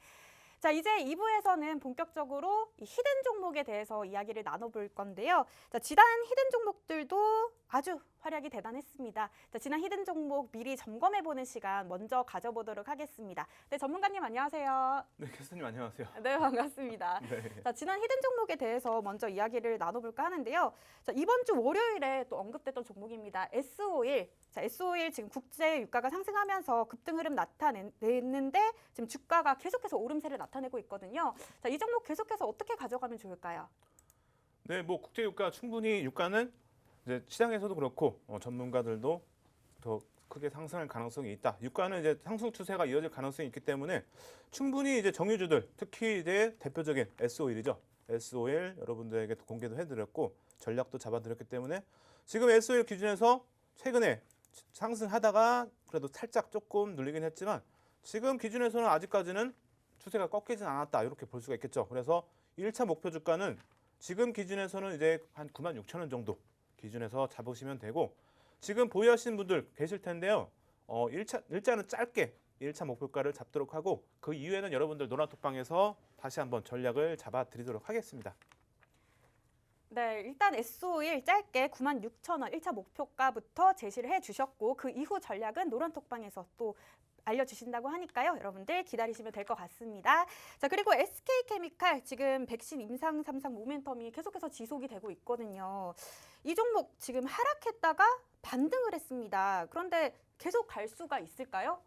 자, 이제 2부에서는 본격적으로 이 히든 종목에 대해서 이야기를 나눠볼 건데요. 자, 지난 히든 종목들도 아주 활약이 대단했습니다. 자, 지난 히든 종목 미리 점검해보는 시간 먼저 가져보도록 하겠습니다. 네, 전문가님 안녕하세요.
네, 교수님 안녕하세요.
네, 반갑습니다.
네.
자, 지난 히든 종목에 대해서 먼저 이야기를 나눠볼까 하는데요. 자, 이번 주 월요일에 또 언급됐던 종목입니다. S51. 자, S51 지금 국제 유가가 상승하면서 급등 흐름 나타냈는데 지금 주가가 계속해서 오름세를 나타내고 있거든요. 자, 이 종목 계속해서 어떻게 가져가면 좋을까요?
네, 뭐 국제 유가 충분히 유가는 이제 시장에서도 그렇고 전문가들도 더 크게 상승할 가능성이 있다. 유가는 이제 상승 추세가 이어질 가능성이 있기 때문에 충분히 이제 정유주들 특히 이제 대표적인 S51이죠. S51 여러분들에게 공개도 해드렸고 전략도 잡아드렸기 때문에 지금 S51 기준에서 최근에 상승하다가 그래도 살짝 조금 눌리긴 했지만 지금 기준에서는 아직까지는 추세가 꺾이진 않았다 이렇게 볼 수가 있겠죠. 그래서 1차 목표 주가는 지금 기준에서는 이제 한 96,000원 정도 기준에서 잡으시면 되고 지금 보유하시는 분들 계실 텐데요. 일자는 짧게 1차 목표가를 잡도록 하고 그 이후에는 여러분들 노란톡방에서 다시 한번 전략을 잡아드리도록 하겠습니다.
네, 일단 S51 짧게 96,000원 1차 목표가부터 제시를 해주셨고 그 이후 전략은 노란톡방에서 또 알려주신다고 하니까요. 여러분들 기다리시면 될 것 같습니다. 자, 그리고 SK케미칼 지금 백신 임상 3상 모멘텀이 계속해서 지속이 되고 있거든요. 이 종목 지금 하락했다가 반등을 했습니다. 그런데 계속 갈 수가 있을까요?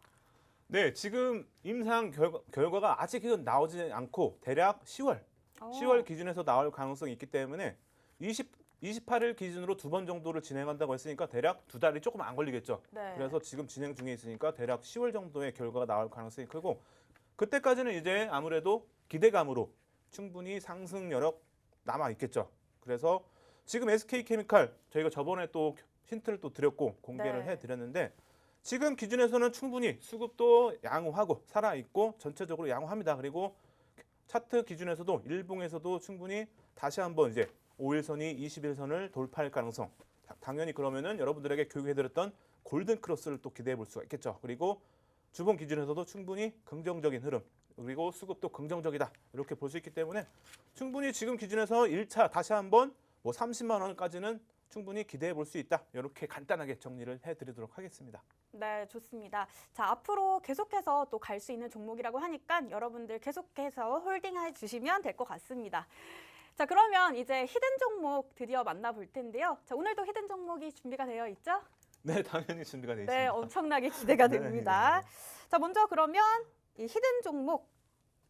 네, 지금 임상 결과가 아직은 나오지 않고 대략 10월 기준에서 나올 가능성이 있기 때문에 28일 기준으로 2번 정도를 진행한다고 했으니까 대략 2달이 조금 안 걸리겠죠.
네.
그래서 지금 진행 중에 있으니까 대략 10월 정도의 결과가 나올 가능성이 크고 그때까지는 이제 아무래도 기대감으로 충분히 상승 여력 남아 있겠죠. 그래서 지금 SK케미칼 저희가 저번에 또 힌트를 또 드렸고 공개를
네.
해드렸는데 지금 기준에서는 충분히 수급도 양호하고 살아있고 전체적으로 양호합니다. 그리고 차트 기준에서도 일봉에서도 충분히 다시 한번 이제 5일선이 21선을 돌파할 가능성. 당연히 그러면은 여러분들에게 교육해드렸던 골든 크로스를 또 기대해 볼 수가 있겠죠. 그리고 주봉 기준에서도 충분히 긍정적인 흐름 그리고 수급도 긍정적이다 이렇게 볼 수 있기 때문에 충분히 지금 기준에서 1차 다시 한번 뭐 30만 원까지는 충분히 기대해 볼 수 있다. 이렇게 간단하게 정리를 해드리도록 하겠습니다.
네, 좋습니다. 자, 앞으로 계속해서 또 갈 수 있는 종목이라고 하니까 여러분들 계속해서 홀딩해 주시면 될 것 같습니다. 자, 그러면 이제 히든 종목 드디어 만나볼 텐데요. 자, 오늘도 히든 종목이 준비가 되어 있죠?
네, 당연히 준비가 되어
네,
있습니다.
엄청나게 기대가
네.
됩니다. 자, 먼저 그러면 이 히든 종목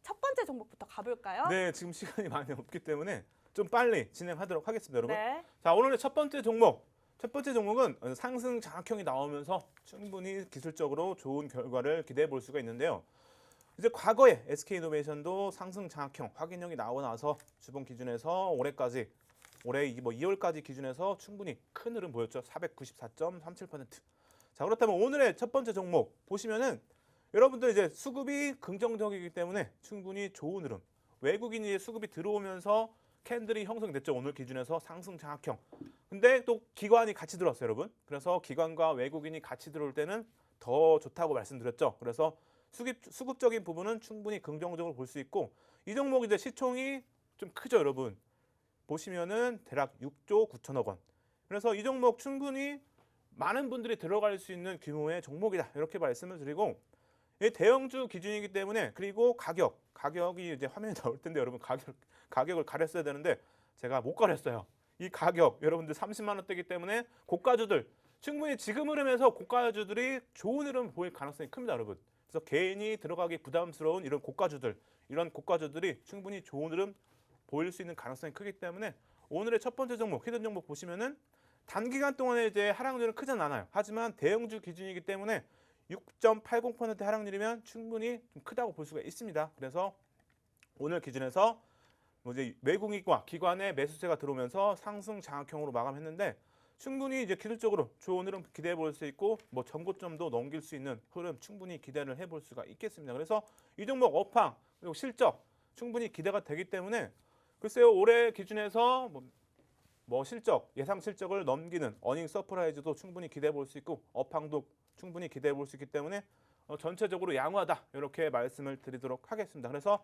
첫 번째 종목부터 가볼까요?
네, 지금 시간이 많이 없기 때문에 좀 빨리 진행하도록 하겠습니다, 여러분.
네.
자, 오늘의 첫 번째 종목. 첫 번째 종목은 상승 장악형이 나오면서 충분히 기술적으로 좋은 결과를 기대해 볼 수가 있는데요. 이제 과거에 SK이노베이션도 상승 장악형 확인형이 나오고 나서 주봉 기준에서 올해까지 올해 2월까지 기준에서 충분히 큰 흐름 보였죠. 494.37%. 자, 그렇다면 오늘의 첫 번째 종목 보시면은 여러분들 이제 수급이 긍정적이기 때문에 충분히 좋은 흐름. 외국인이 수급이 들어오면서 캔들이 형성됐죠. 오늘 기준에서 상승 장악형. 근데 또 기관이 같이 들어왔어요, 여러분. 그래서 기관과 외국인이 같이 들어올 때는 더 좋다고 말씀드렸죠. 그래서 수급적인 부분은 충분히 긍정적으로 볼 수 있고 이 종목 이제 시총이 좀 크죠, 여러분. 보시면은 대략 6조 9천억 원. 그래서 이 종목 충분히 많은 분들이 들어갈 수 있는 규모의 종목이다. 이렇게 말씀을 드리고 이 대형주 기준이기 때문에 그리고 가격이 이제 화면에 나올 텐데 여러분 가격을 가렸어야 되는데 제가 못 가렸어요. 이 가격 여러분들 30만 원대이기 때문에 고가주들 충분히 지금 흐름에서 고가주들이 좋은 흐름 보일 가능성이 큽니다, 여러분. 그래서 개인이 들어가기 부담스러운 이런 고가주들이 충분히 좋은 흐름 보일 수 있는 가능성이 크기 때문에 오늘의 첫 번째 종목 히든 종목 보시면은 단기간 동안에 이제 하락률은 크진 않아요. 하지만 대형주 기준이기 때문에 6.80% 하락률이면 충분히 좀 크다고 볼 수가 있습니다. 그래서 오늘 기준에서 이제 외국인과 기관의 매수세가 들어오면서 상승 장악형으로 마감했는데 충분히 이제 기술적으로 좋은 흐름 기대해 볼 수 있고 전고점도 넘길 수 있는 흐름 충분히 기대를 해볼 수가 있겠습니다. 그래서 이 종목 업황 그리고 실적 충분히 기대가 되기 때문에 글쎄요 올해 기준에서 실적 예상 실적을 넘기는 어닝 서프라이즈도 충분히 기대해 볼 수 있고 업황도 충분히 기대해 볼 수 있기 때문에 전체적으로 양호하다 이렇게 말씀을 드리도록 하겠습니다. 그래서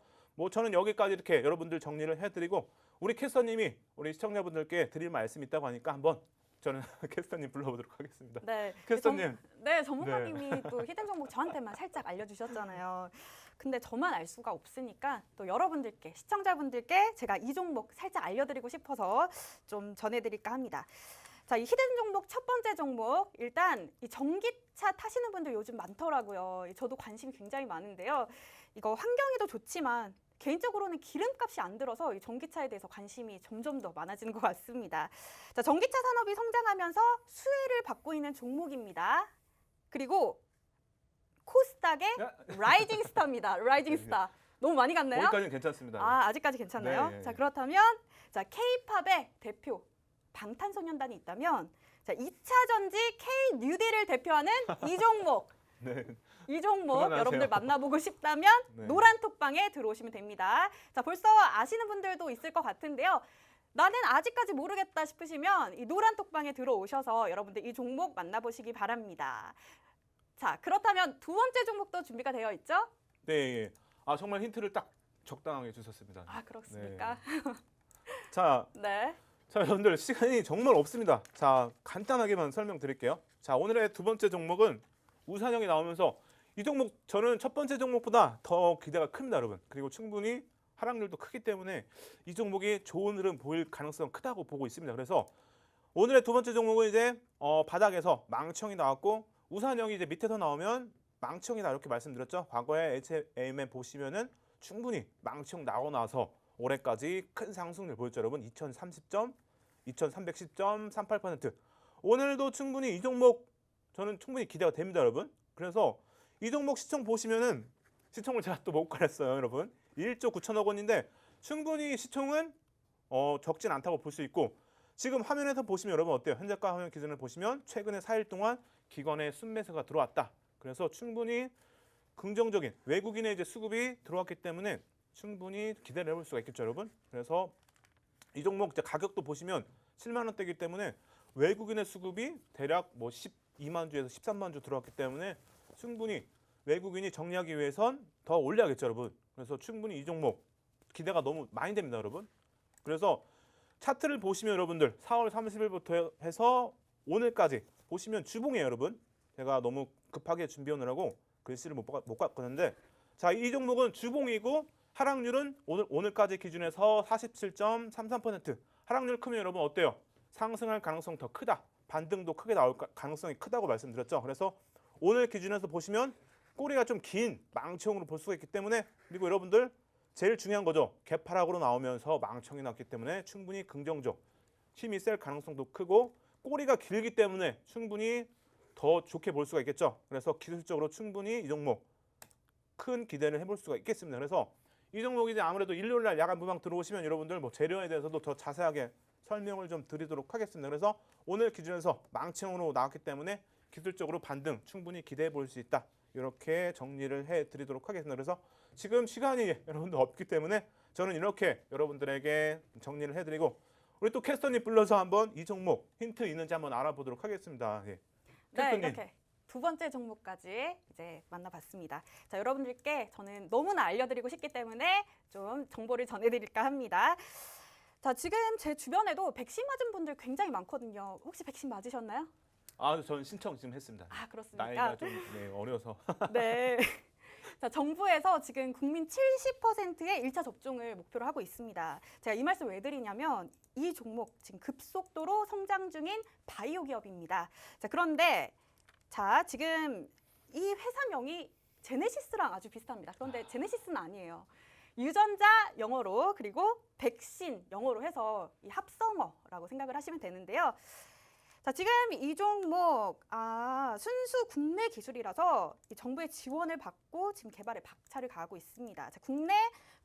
저는 여기까지 이렇게 여러분들 정리를 해드리고 우리 캐스터님이 우리 시청자분들께 드릴 말씀이 있다고 하니까 한번 저는 캐스터님 불러보도록 하겠습니다.
네.
캐스터님.
네, 전문가님이 또 히든 종목 저한테만 살짝 알려주셨잖아요. 근데 저만 알 수가 없으니까 또 여러분들께 시청자분들께 제가 이 종목 살짝 알려드리고 싶어서 좀 전해드릴까 합니다. 자, 이 히든 종목 첫 번째 종목 일단 이 전기차 타시는 분들 요즘 많더라고요. 저도 관심이 굉장히 많은데요. 이거 환경에도 좋지만 개인적으로는 기름값이 안 들어서 이 전기차에 대해서 관심이 점점 더 많아지는 것 같습니다. 자, 전기차 산업이 성장하면서 수혜를 받고 있는 종목입니다. 그리고 코스닥의 라이징 스타입니다. 라이징 스타. 너무 많이 갔나요?
거기까지는 괜찮습니다.
아직까지 괜찮나요?
네.
자, 그렇다면 자, K-팝의 대표 방탄소년단이 있다면 자, 2차 전지 K-뉴딜을 대표하는 이 종목.
네.
이 종목
그만하세요.
여러분들 만나보고 싶다면
네.
노란톡방에 들어오시면 됩니다. 자, 벌써 아시는 분들도 있을 것 같은데요. 나는 아직까지 모르겠다 싶으시면 이 노란톡방에 들어오셔서 여러분들 이 종목 만나보시기 바랍니다. 자, 그렇다면 두 번째 종목도 준비가 되어 있죠?
네. 정말 힌트를 딱 적당하게 주셨습니다.
아, 그렇습니까?
자,
네.
여러분들 시간이 정말 없습니다. 자, 간단하게만 설명드릴게요. 자, 오늘의 두 번째 종목은 우산형이 나오면서 이 종목 저는 첫 번째 종목보다 더 기대가 큽니다, 여러분. 그리고 충분히 하락률도 크기 때문에 이 종목이 좋은 흐름 보일 가능성 크다고 보고 있습니다. 그래서 오늘의 두 번째 종목은 이제 바닥에서 망치형이 나왔고 우산형이 이제 밑에서 나오면 망치형이다 이렇게 말씀드렸죠. 과거에 HMM 보시면은 충분히 망치형 나오고 나서 올해까지 큰 상승률 보였죠, 여러분. 2310.38%. 오늘도 충분히 이 종목 저는 충분히 기대가 됩니다, 여러분. 그래서 이 종목 시총 보시면은 시총을 제가 또 못 가렸어요, 여러분. 1조 9천억 원인데 충분히 시총은 적진 않다고 볼 수 있고 지금 화면에서 보시면 여러분 어때요? 현재가 화면 기준을 보시면 최근에 4일 동안 기관의 순매수가 들어왔다. 그래서 충분히 긍정적인 외국인의 이제 수급이 들어왔기 때문에 충분히 기대를 해볼 수가 있겠죠, 여러분. 그래서 이 종목 이제 가격도 보시면 7만 원대이기 때문에 외국인의 수급이 대략 12만 주에서 13만 주 들어왔기 때문에 충분히 외국인이 정리하기 위해선 더 올려야겠죠, 여러분. 그래서 충분히 이 종목 기대가 너무 많이 됩니다, 여러분. 그래서 차트를 보시면 여러분들 4월 30일부터 해서 오늘까지 보시면 주봉이에요, 여러분. 제가 너무 급하게 준비해 오느라고 글씨를 못 바꿨는데 자, 이 종목은 주봉이고 하락률은 오늘까지 기준해서 47.33%. 하락률 크면 여러분 어때요? 상승할 가능성 더 크다. 반등도 크게 나올 가능성이 크다고 말씀드렸죠. 그래서 오늘 기준에서 보시면 꼬리가 좀 긴 망치형으로 볼 수가 있기 때문에 그리고 여러분들 제일 중요한 거죠. 개파락으로 나오면서 망치형이 나왔기 때문에 충분히 긍정적. 힘이 셀 가능성도 크고 꼬리가 길기 때문에 충분히 더 좋게 볼 수가 있겠죠. 그래서 기술적으로 충분히 이 종목 큰 기대를 해볼 수가 있겠습니다. 그래서 이 종목이 이제 아무래도 일요일 날 야간 무방 들어오시면 여러분들 뭐 재료에 대해서도 더 자세하게 설명을 좀 드리도록 하겠습니다. 그래서 오늘 기준에서 망치형으로 나왔기 때문에 기술적으로 반등 충분히 기대해 볼 수 있다. 이렇게 정리를 해드리도록 하겠습니다. 그래서 지금 시간이 여러분들 없기 때문에 저는 이렇게 여러분들에게 정리를 해드리고 우리 또 캐스터님 불러서 한번 이 종목 힌트 있는지 한번 알아보도록 하겠습니다. 예.
네,
캐스터님.
이렇게 두 번째 종목까지 이제 만나봤습니다. 자, 여러분들께 저는 너무나 알려드리고 싶기 때문에 좀 정보를 전해드릴까 합니다. 자, 지금 제 주변에도 백신 맞은 분들 굉장히 많거든요. 혹시 백신 맞으셨나요?
아, 저는 신청 지금 했습니다.
아, 그렇습니까?
나이가 좀 어려서.
네. 자, 정부에서 지금 국민 70%의 1차 접종을 목표로 하고 있습니다. 제가 이 말씀 왜 드리냐면 이 종목 지금 급속도로 성장 중인 바이오 기업입니다. 자, 그런데 자, 지금 이 회사명이 제네시스랑 아주 비슷합니다. 그런데 제네시스는 아니에요. 유전자 영어로 그리고 백신 영어로 해서 이 합성어라고 생각을 하시면 되는데요. 자, 지금 이 종목 순수 국내 기술이라서 이 정부의 지원을 받고 지금 개발에 박차를 가하고 있습니다. 자, 국내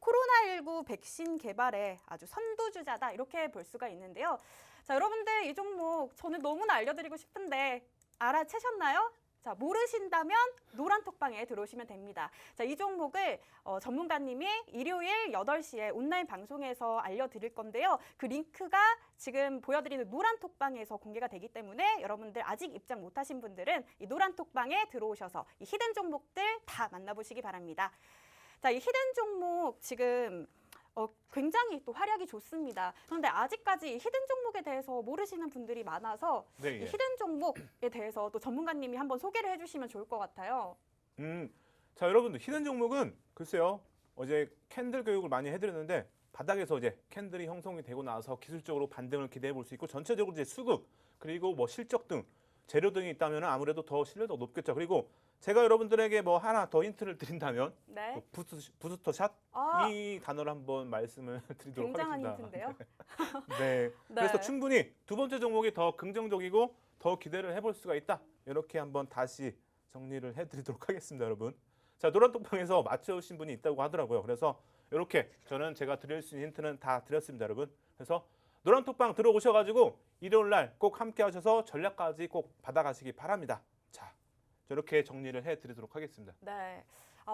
코로나19 백신 개발에 아주 선두주자다 이렇게 볼 수가 있는데요. 자, 여러분들 이 종목 저는 너무나 알려드리고 싶은데 알아채셨나요? 자, 모르신다면 노란톡방에 들어오시면 됩니다. 자, 이 종목을 전문가님이 일요일 8시에 온라인 방송에서 알려드릴 건데요. 그 링크가 지금 보여드리는 노란톡방에서 공개가 되기 때문에 여러분들 아직 입장 못하신 분들은 이 노란톡방에 들어오셔서 이 히든 종목들 다 만나보시기 바랍니다. 자, 이 히든 종목 지금 굉장히 또 활약이 좋습니다. 그런데 아직까지 이 히든 종목에 대해서 모르시는 분들이 많아서
네,
이
예.
히든 종목에 대해서 또 전문가님이 한번 소개를 해주시면 좋을 것 같아요.
자, 여러분들 히든 종목은 글쎄요. 어제 캔들 교육을 많이 해드렸는데 바닥에서 이제 캔들이 형성이 되고 나서 기술적으로 반등을 기대해 볼 수 있고 전체적으로 이제 수급 그리고 뭐 실적 등 재료 등이 있다면 아무래도 더 신뢰도가 높겠죠. 그리고 제가 여러분들에게 뭐 하나 더 힌트를 드린다면
네.
부스터샷
아,
이 단어를 한번 말씀을 드리도록
굉장한
하겠습니다.
힌트인데요.
네.
네.
그래서 충분히 두 번째 종목이 더 긍정적이고 더 기대를 해볼 수가 있다. 이렇게 한번 다시 정리를 해드리도록 하겠습니다, 여러분. 자, 노란톡방에서 맞춰오신 분이 있다고 하더라고요. 그래서 이렇게 저는 제가 드릴 수 있는 힌트는 다 드렸습니다, 여러분. 그래서 노란톡방 들어오셔가지고 일요일 날 꼭 함께 하셔서 전략까지 꼭 받아가시기 바랍니다. 자, 저렇게 정리를 해드리도록 하겠습니다.
네.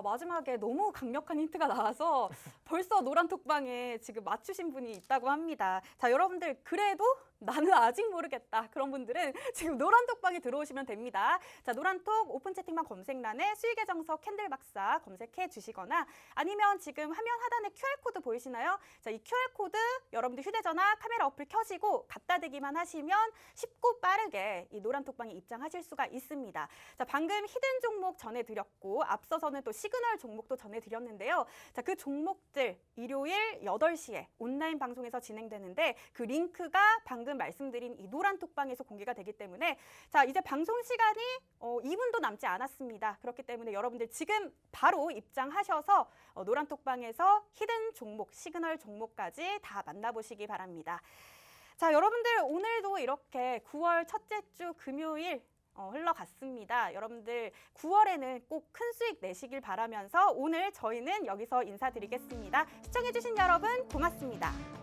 마지막에 너무 강력한 힌트가 나와서 벌써 노란톡방에 지금 맞추신 분이 있다고 합니다. 자, 여러분들 그래도 나는 아직 모르겠다. 그런 분들은 지금 노란톡방에 들어오시면 됩니다. 자, 노란톡 오픈 채팅방 검색란에 수익의 정석 캔들박사 검색해 주시거나 아니면 지금 화면 하단에 QR코드 보이시나요? 자, 이 QR코드 여러분들 휴대전화 카메라 어플 켜시고 갖다 대기만 하시면 쉽고 빠르게 이 노란톡방에 입장하실 수가 있습니다. 자, 방금 히든 종목 전해드렸고 앞서서는 또 시그널 종목도 전해드렸는데요. 자, 그 종목들 일요일 8시에 온라인 방송에서 진행되는데 그 링크가 방금 말씀드린 이 노란톡방에서 공개가 되기 때문에 자, 이제 방송 시간이 2분도 남지 않았습니다. 그렇기 때문에 여러분들 지금 바로 입장하셔서 노란톡방에서 히든 종목, 시그널 종목까지 다 만나보시기 바랍니다. 자, 여러분들 오늘도 이렇게 9월 첫째 주 금요일 흘러갔습니다. 여러분들 9월에는 꼭 큰 수익 내시길 바라면서 오늘 저희는 여기서 인사드리겠습니다. 시청해주신 여러분 고맙습니다.